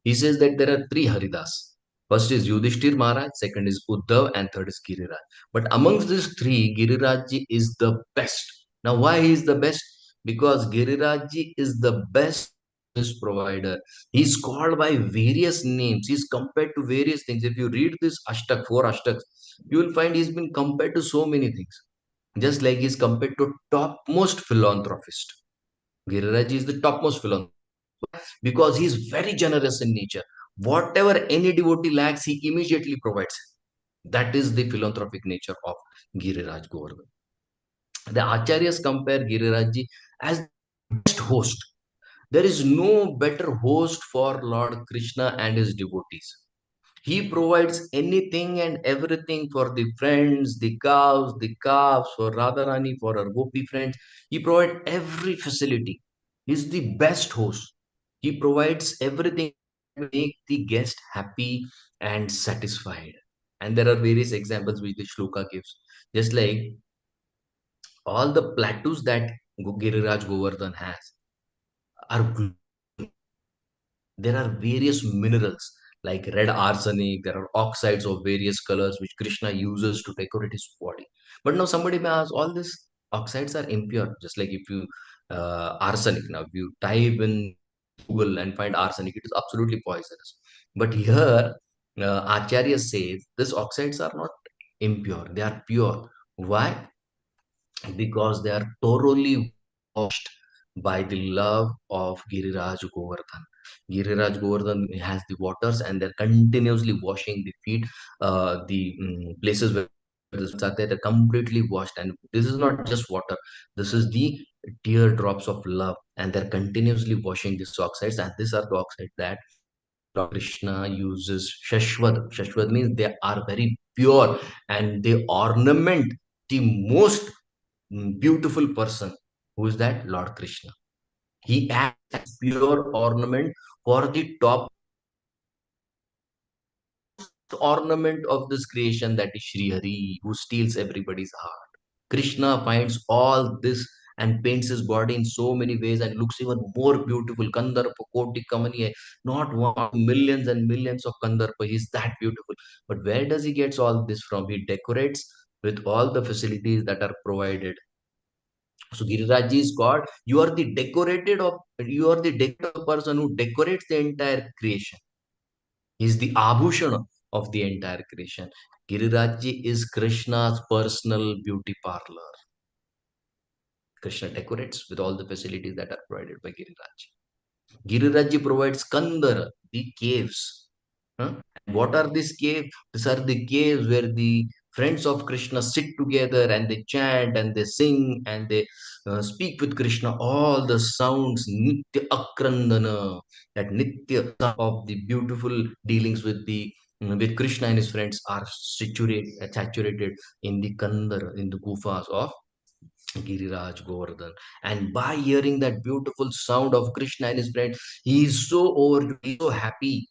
he says that there are three Haridas. First is Yudhishthir Maharaj, second is Uddhav, and third is Giriraj. But amongst these three, Girirajji is the best. Now, why he is the best? Because Girirajji is the best service provider. He is called by various names. He is compared to various things. If you read this Ashtak, four Ashtaks, you will find he's been compared to so many things. Just like he's compared to topmost philanthropist. Girirajji is the topmost philanthropist because he is very generous in nature. Whatever any devotee lacks, he immediately provides. That is the philanthropic nature of Giriraj Govardhan. The Acharyas compare Girirajji as the best host. There is no better host for Lord Krishna and his devotees. He provides anything and everything for the friends, the cows, the calves, for Radharani, for her gopi friends. He provides every facility. He is the best host. He provides everything to make the guest happy and satisfied. And there are various examples which the shloka gives. Just like all the plateaus that Giriraj Govardhan has are there are various minerals like red arsenic, there are oxides of various colors which Krishna uses to decorate his body. But now somebody may ask, all these oxides are impure, just like if you arsenic. Now, if you type in Google and find arsenic, it is absolutely poisonous. But here, Acharya says these oxides are not impure, they are pure. Why? Because they are thoroughly washed by the love of Giriraj Govardhan. Giriraj Govardhan has the waters and they're continuously washing the feet, the places where the sweats are there, they're completely washed. And this is not just water, this is the teardrops of love, and they're continuously washing these oxides. And these are the oxides that Lord Krishna uses. Shashwat. Shashwat means they are very pure and they ornament the most beautiful person. Who is that? Lord Krishna. He acts as pure ornament for the top ornament of this creation, that is Sri Hari, who steals everybody's heart. Krishna finds all this and paints his body in so many ways and looks even more beautiful. Kandarpa Koti Kamaniye, not one, millions and millions of Kandarpa. He's that beautiful. But where does he gets all this from? He decorates with all the facilities that are provided. So Giriraj is God. You are the decorated person who decorates the entire creation. He is the Abhushana of the entire creation. Giriraj is Krishna's personal beauty parlor. Krishna decorates with all the facilities that are provided by Giriraj. Giriraj provides Kandara, the caves. Huh? What are these caves? These are the caves where the friends of Krishna sit together and they chant and they sing and they speak with Krishna, all the sounds, Nitya Akrandana, that Nitya of the beautiful dealings with Krishna and his friends are saturated in the Kandar, in the gufas of Giriraj Govardhan. And by hearing that beautiful sound of Krishna and his friends, he is so overjoyed, he is so happy.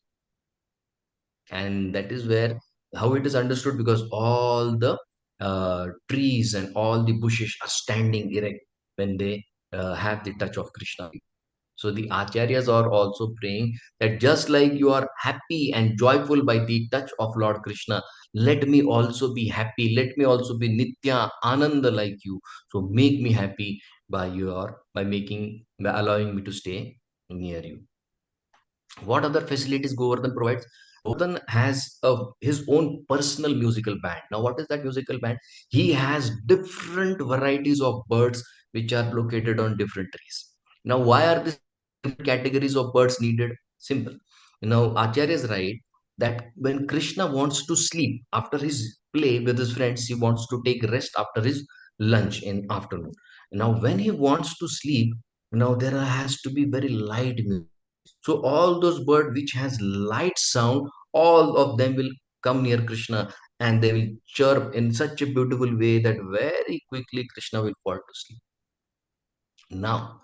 And that is where how it is understood, because all the trees and all the bushes are standing erect when they have the touch of Krishna. So the acharyas are also praying that just like you are happy and joyful by the touch of Lord Krishna, let me also be happy, let me also be nitya ananda like you. So make me happy by allowing me to stay near you. What other facilities Govardhan provides? Govardhan has his own personal musical band. Now, what is that musical band? He has different varieties of birds which are located on different trees. Now, why are these different categories of birds needed? Simple. Now, Acharya is right that when Krishna wants to sleep after his play with his friends, he wants to take rest after his lunch in afternoon. Now, when he wants to sleep, now there has to be very light music. So all those birds which has light sound, all of them will come near Krishna and they will chirp in such a beautiful way that very quickly Krishna will fall to sleep. Now,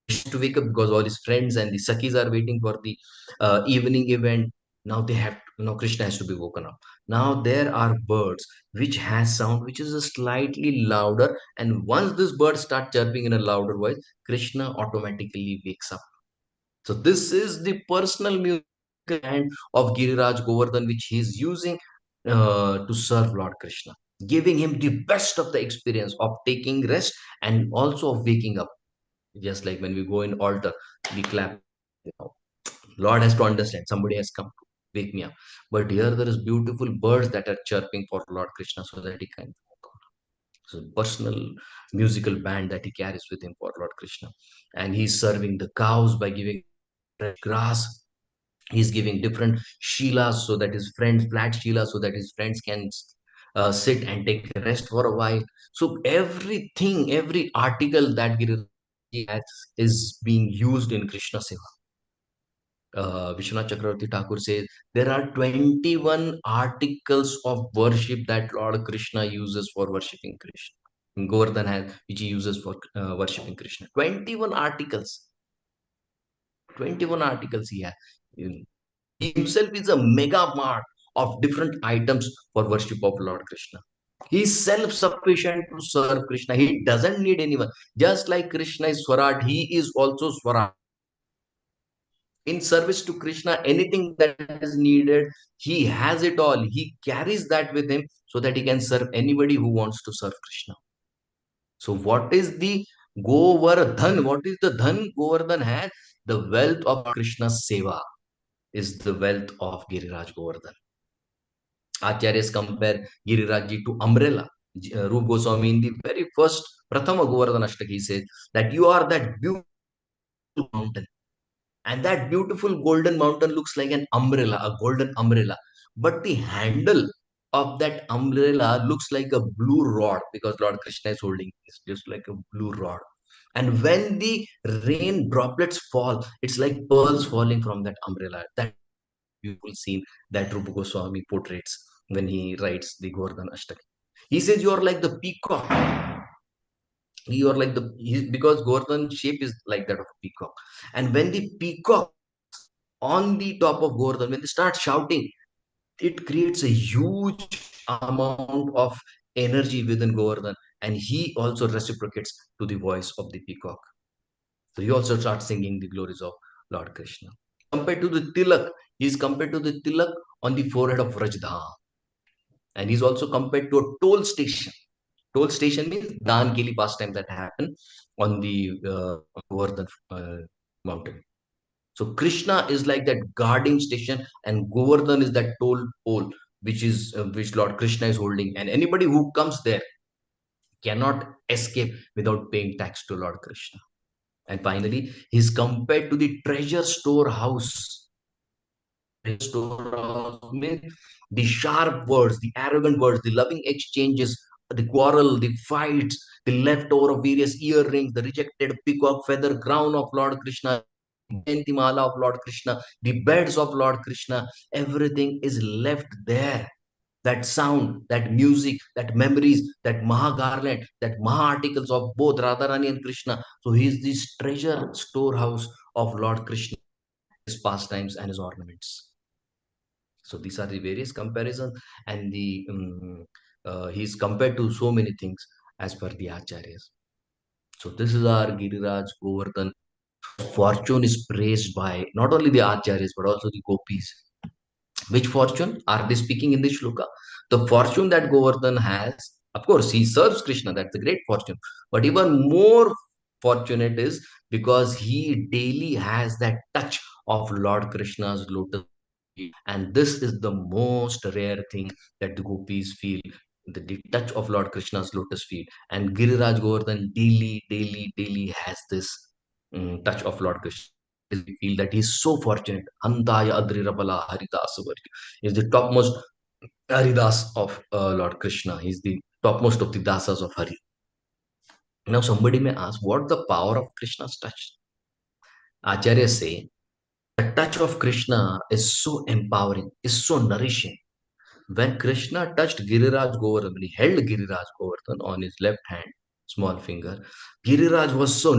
Krishna to wake up because all his friends and the Sakis are waiting for the evening event. Now they have, Krishna has to be woken up. Now there are birds which has sound which is a slightly louder, and once this bird start chirping in a louder voice, Krishna automatically wakes up. So this is the personal musical hand of Giriraj Govardhan, which he is using to serve Lord Krishna, giving him the best of the experience of taking rest and also of waking up. Just like when we go in altar, we clap. Lord has to understand somebody has come to wake me up. But here there is beautiful birds that are chirping for Lord Krishna so that he can walk out. So personal musical band that he carries with him for Lord Krishna. And he's serving the cows by giving fresh grass. He's giving different shilas so that his friends, flat shilas, so that his friends can sit and take a rest for a while. So everything, every article that Giriraj has is being used in Krishna Seva. Vishwanath Chakravarti Thakur says there are 21 articles of worship that Lord Krishna uses for worshipping Krishna. Govardhan has, which he uses for worshipping Krishna. 21 articles. 21 articles he has. He himself is a mega mart of different items for worship of Lord Krishna. He is self-sufficient to serve Krishna. He doesn't need anyone. Just like Krishna is Swarat, he is also Swarat. In service to Krishna, anything that is needed, he has it all. He carries that with him so that he can serve anybody who wants to serve Krishna. So, what is the Govardhan? What is the dhan Govardhan has? The wealth of Krishna's seva is the wealth of Giriraj Govardhan. Acharyas compare Giriraj ji to umbrella. Rup Goswami in the very first Prathama Govardhan Ashtaka, he says that you are that beautiful mountain. And that beautiful golden mountain looks like an umbrella, a golden umbrella. But the handle of that umbrella looks like a blue rod because Lord Krishna is holding this, just like a blue rod. And when the rain droplets fall, it's like pearls falling from that umbrella. That beautiful scene that Rupa Goswami portrays when he writes the Govardhan Ashtaka. He says you are like the peacock. You are like because Govardhan shape is like that of a peacock. And when the peacock on the top of Govardhan, when they start shouting, it creates a huge amount of energy within Govardhan, and he also reciprocates to the voice of the peacock. So he also starts singing the glories of Lord Krishna. Compared to the tilak, he is compared to the tilak on the forehead of Rajdhan, and he's also compared to a toll station. Toll station means Dan Kili pastime that happen on the Govardhan mountain. So Krishna is like that guarding station, and Govardhan is that toll pole which Lord Krishna is holding, and anybody who comes there cannot escape without paying tax to Lord Krishna. And finally, he's compared to the treasure storehouse storehouse with the sharp words, the arrogant words, the loving exchanges, the quarrel, the fights, the leftover of various earrings, the rejected peacock feather crown of Lord Krishna, Jayanti Mala of Lord Krishna, the beds of Lord Krishna, everything is left there. That sound, that music, that memories, that Maha garland, that Maha articles of both Radharani and Krishna. So he is this treasure storehouse of Lord Krishna, his pastimes and his ornaments. So these are the various comparisons, and he's compared to so many things as per the acharyas. So this is our Giriraj Govardhan. Fortune is praised by not only the acharyas but also the gopis. Which fortune are they speaking in this shloka? The fortune that Govardhan has, of course, he serves Krishna, that's a great fortune. But even more fortunate is because he daily has that touch of Lord Krishna's lotus feet. And this is the most rare thing that the gopis feel, the touch of Lord Krishna's lotus feet. And Giriraj Govardhan daily has this touch of Lord Krishna. We feel that he's so fortunate. Antaya Adrirabala Haridas is the topmost Haridas of Lord Krishna. He's the topmost of the dasas of Hari. Now somebody may ask, what the power of Krishna's touch? Acharyas say, the touch of Krishna is so empowering, is so nourishing. When Krishna touched Giriraj Govardhan, when he held Giriraj Govardhan on his left hand, small finger, Giriraj was so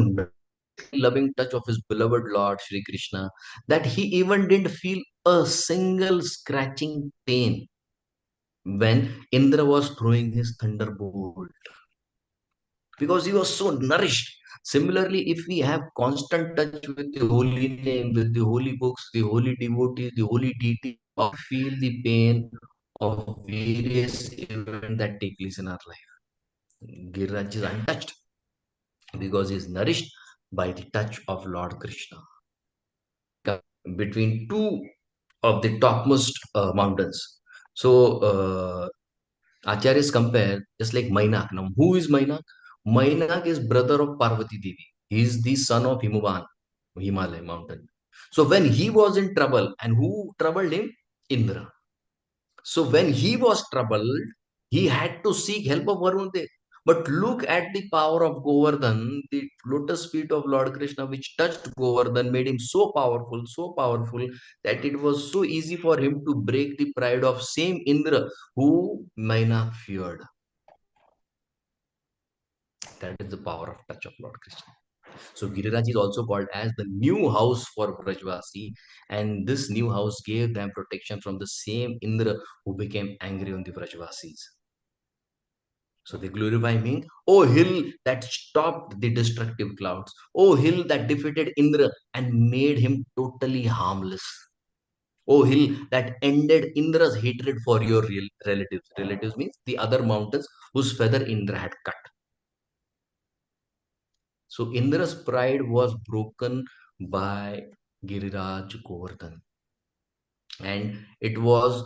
loving touch of his beloved Lord Sri Krishna that he even didn't feel a single scratching pain when Indra was throwing his thunderbolt because he was so nourished. Similarly, if we have constant touch with the holy name, with the holy books, the holy devotees, the holy deity, we feel the pain of various events that take place in our life. Giriraj is untouched because he is nourished by the touch of Lord Krishna. Between two of the topmost mountains. So Acharyas compare just like Mainak. Now, who is Mainak? Mainak is brother of Parvati Devi. He is the son of Himavan, Himalaya mountain. So when he was in trouble, and who troubled him? Indra. So when he was troubled, he had to seek help of Varun Dev. But look at the power of Govardhan, the lotus feet of Lord Krishna, which touched Govardhan, made him so powerful that it was so easy for him to break the pride of same Indra who Maina feared. That is the power of touch of Lord Krishna. So Giriraj is also called as the new house for Brajvasi, and this new house gave them protection from the same Indra who became angry on the Brajvasis. So they glorify me, O hill that stopped the destructive clouds, O hill that defeated Indra and made him totally harmless. O hill that ended Indra's hatred for your real relatives. Relatives means the other mountains whose feather Indra had cut. So Indra's pride was broken by Giriraj Govardhan. And it was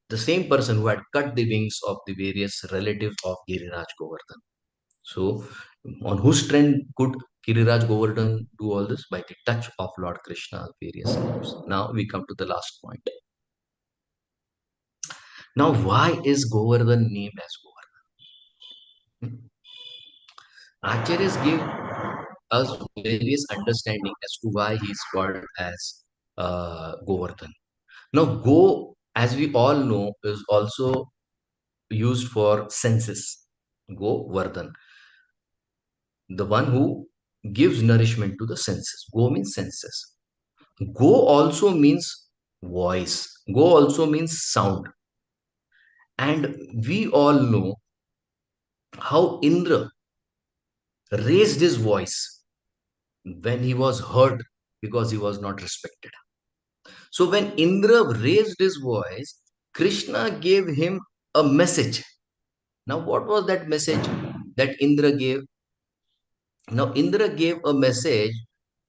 the same person who had cut the wings of the various relatives of Giriraj Govardhan. So, on whose strength could Giriraj Govardhan do all this? By the touch of Lord Krishna's various names. Now we come to the last point. Now, why is Govardhan named as Govardhan? Acharyas give us various understanding as to why he is called as Govardhan. Now, Go, as we all know, is also used for senses. Govardhan, the one who gives nourishment to the senses. Go means senses. Go also means voice. Go also means sound. And we all know how Indra raised his voice when he was hurt because he was not respected. So when Indra raised his voice, Krishna gave him a message. Now, what was that message that Indra gave? Now, Indra gave a message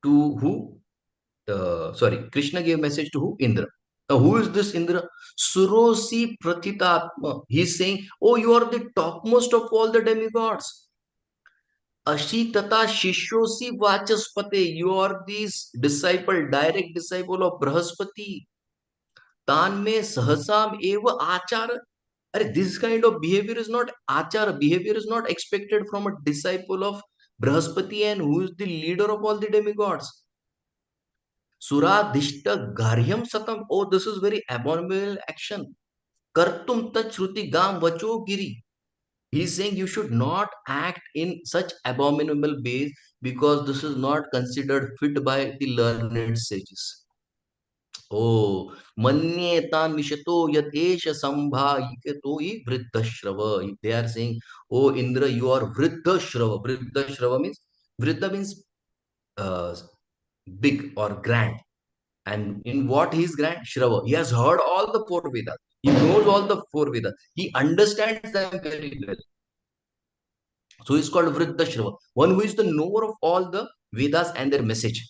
to who? Krishna gave message to who? Indra. Now, who is this Indra? Surosi Prathitatma. He's saying, oh, you are the topmost of all the demigods. Ashi tata Shishosi Vachaspate. You are the disciple, direct disciple of Brahaspati. Tanme sahasam eva achara. This kind of behavior is not achara. Behavior is not expected from a disciple of Brahaspati and who is the leader of all the demigods. Suradishta garyam satam. Oh, this is very abominable action. Kartum tat shruti gam vacho giri. He's saying you should not act in such abominable ways because this is not considered fit by the learned sages. Oh, manyeta mishato yat esha sambhayiketo hi vriddashrava. They are saying, oh Indra, you are vriddashrava. Vriddashrava means, vriddha means uh, big or grand. And in what he is grand? Shrava. He has heard all the four Vedas. He knows all the four Vedas. He understands them very well. So he's called Vriddashrava, one who is the knower of all the Vedas and their message.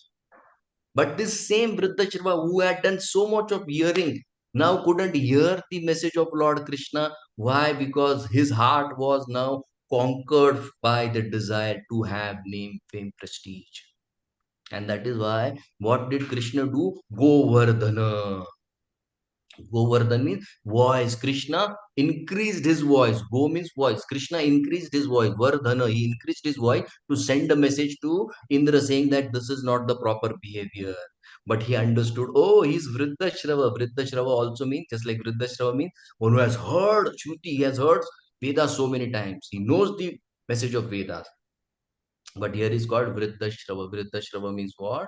But this same Vriddashrava who had done so much of hearing now couldn't hear the message of Lord Krishna. Why? Because his heart was now conquered by the desire to have name, fame, prestige. And that is why, what did Krishna do? Govardhana. Govardhan means voice. Krishna increased his voice. Go means voice. Krishna increased his voice. Vardhana, he increased his voice to send a message to Indra saying that this is not the proper behavior. But he understood, oh, he's Vriddashrava. Vriddashrava also means, just like Vriddashrava means, one who has heard Shruti, he has heard Vedas so many times. He knows the message of Vedas. But here is called Vriddashrava. Vriddashrava means what?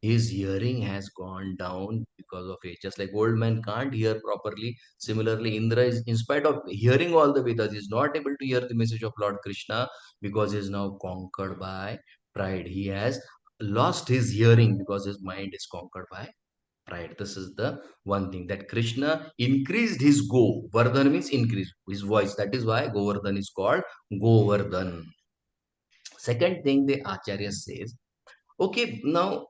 His hearing has gone down because of age. Just like old man can't hear properly. Similarly, Indra is, in spite of hearing all the Vedas, is not able to hear the message of Lord Krishna because he is now conquered by pride. He has lost his hearing because his mind is conquered by pride. This is the one thing that Krishna increased his go. Vardhan means increase his voice. That is why Govardhan is called Govardhan. Second thing the Acharya says, okay, now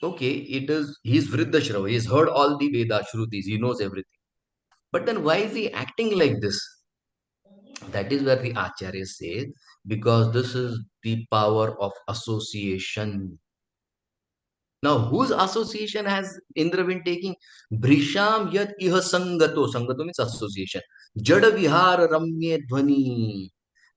okay, it is he's Vriddashrava, he's heard all the Veda Shrutis, he knows everything. But then why is he acting like this? That is where the Acharya says, because this is the power of association. Now, whose association has Indra been taking? Brisham yat iha sangato. Sangato means association. Jada vihara ramye dhvani.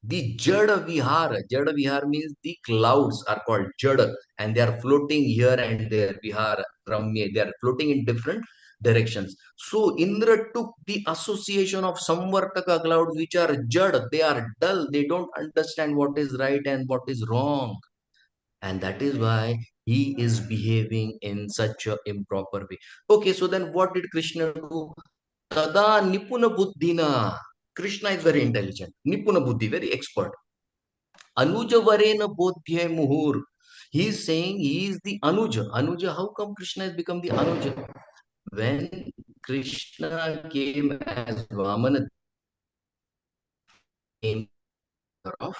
The Jada Vihara. Jada Vihara means the clouds are called Jada and they are floating here and there. Vihara, Ramya, they are floating in different directions. So Indra took the association of Samvartaka clouds which are Jada. They are dull. They don't understand what is right and what is wrong. And that is why he is behaving in such a improper way. Okay, so then what did Krishna do? Tada Nipuna Buddhina. Krishna is very intelligent. Nipuna Buddhi, very expert. Anuja Varena Bodhya Muhur. He is saying he is the Anuja. Anuja, how come Krishna has become the Anuja? When Krishna came as Vamana, came of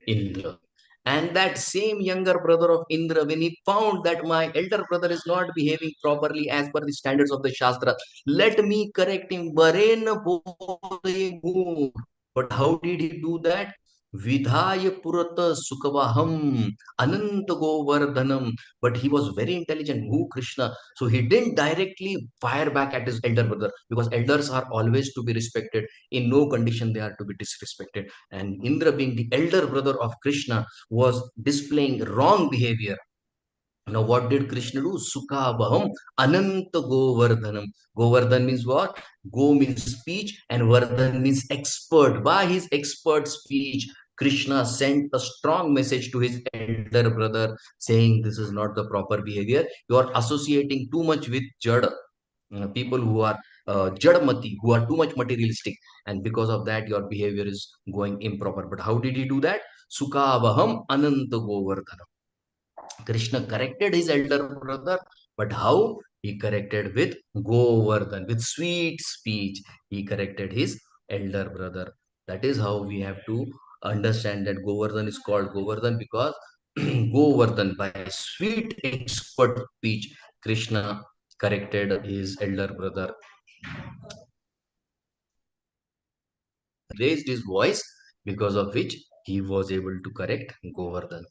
Indra. And that same younger brother of Indra, when he found that my elder brother is not behaving properly as per the standards of the Shastra, let me correct him. Varena Bodhya. But how did he do that? Vidhaya Purata Sukavaham Ananta Govardhanam. But he was very intelligent. Who? Krishna. So he didn't directly fire back at his elder brother because elders are always to be respected. In no condition they are to be disrespected. And Indra, being the elder brother of Krishna, was displaying wrong behavior. Now, what did Krishna do? Sukhabaham Ananta Govardhanam. Govardhan means what? Go means speech, and Vardhan means expert. By his expert speech, Krishna sent a strong message to his elder brother saying, this is not the proper behavior. You are associating too much with Jada, people who are Jadmati, who are too much materialistic, and because of that, your behavior is going improper. But how did he do that? Sukhabaham Ananta Govardhanam. Krishna corrected his elder brother, but how? He corrected with Govardhan, with sweet speech. He corrected his elder brother. That is how we have to understand that Govardhan is called Govardhan because Govardhan, by sweet expert speech, Krishna corrected his elder brother, raised his voice, because of which he was able to correct Govardhan.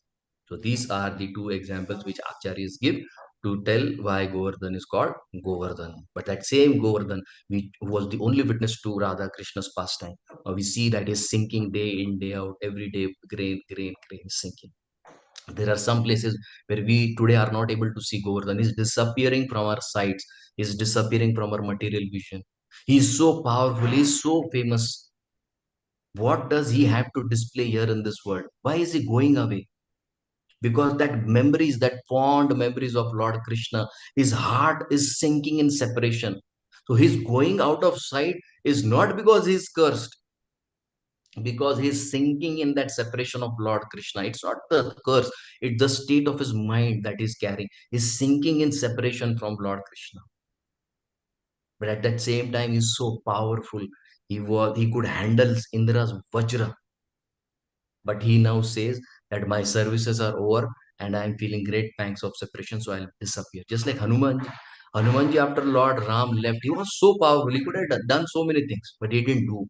So these are the two examples which Acharyas give. to tell why Govardhan is called Govardhan. But that same Govardhan, who was the only witness to Radha Krishna's pastime, we see that is sinking day in, day out, every day, grain is sinking. There are some places where we today are not able to see Govardhan. Is disappearing from our sights, is disappearing from our material vision. He is so powerful, he is so famous. What does he have to display here in this world? Why is he going away? Because that memories, that fond memories of Lord Krishna, his heart is sinking in separation. So his going out of sight is not because he's cursed, because he's sinking in that separation of Lord Krishna. It's not the curse, it's the state of his mind that he's carrying. He's sinking in separation from Lord Krishna. But at that same time, he's so powerful. He could handle Indra's Vajra. But he now says that my services are over and I am feeling great pangs of separation, so I'll disappear. Just like Hanumanji. Hanumanji, after Lord Ram left, he was so powerful. He could have done so many things, but he didn't do.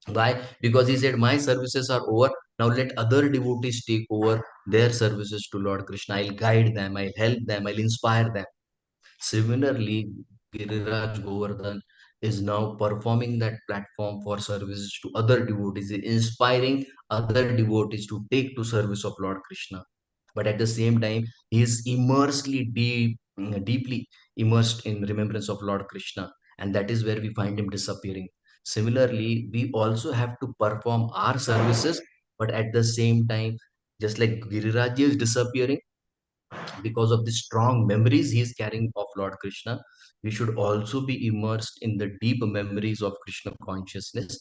Why? Because he said, my services are over. Now let other devotees take over their services to Lord Krishna. I'll guide them, I'll help them, I'll inspire them. Similarly, Giriraj Govardhan is now performing that platform for services to other devotees, inspiring other devotees to take to service of Lord Krishna. But at the same time, he is deeply immersed in remembrance of Lord Krishna, and that is where we find him disappearing. Similarly, we also have to perform our services, but at the same time, just like Giriraj is disappearing, because of the strong memories he is carrying of Lord Krishna, we should also be immersed in the deep memories of Krishna consciousness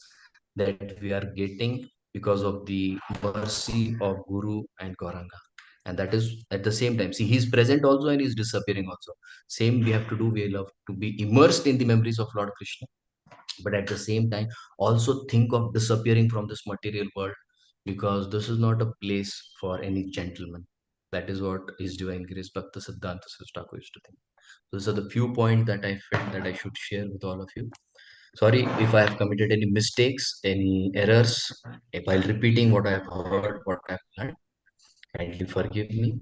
that we are getting because of the mercy of Guru and Gauranga. And that is at the same time. See, he's present also and he's disappearing also. Same we have to do. We love to be immersed in the memories of Lord Krishna, but at the same time also think of disappearing from this material world, because this is not a place for any gentleman. That is what his divine grace Bhakta Siddhanta Saraswati used to think. So these are the few points that I felt that I should share with all of you. Sorry if I have committed any mistakes, any errors, while repeating what I have heard, what I have learned. Kindly forgive me.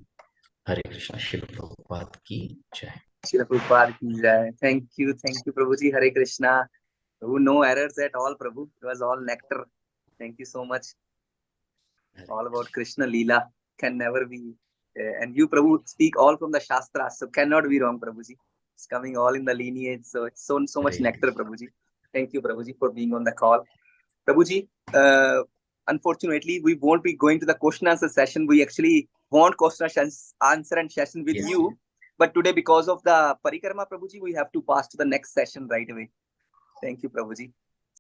Hare Krishna. Shri Prabhupada ki jai. Srila Prabhupada ki jai. Thank you, Prabhuji. Hare Krishna. Prabhu, no errors at all, Prabhu. It was all nectar. Thank you so much. All about Krishna Leela can never be. And you, Prabhu, speak all from the Shastras, so cannot be wrong, Prabhuji. It's coming all in the lineage, so it's so much nectar, Prabhuji. Thank you, Prabhuji, for being on the call. Prabhuji, unfortunately, we won't be going to the question answer session. We actually want question answer and session with you. But today, because of the Parikrama, Prabhuji, we have to pass to the next session right away. Thank you, Prabhuji.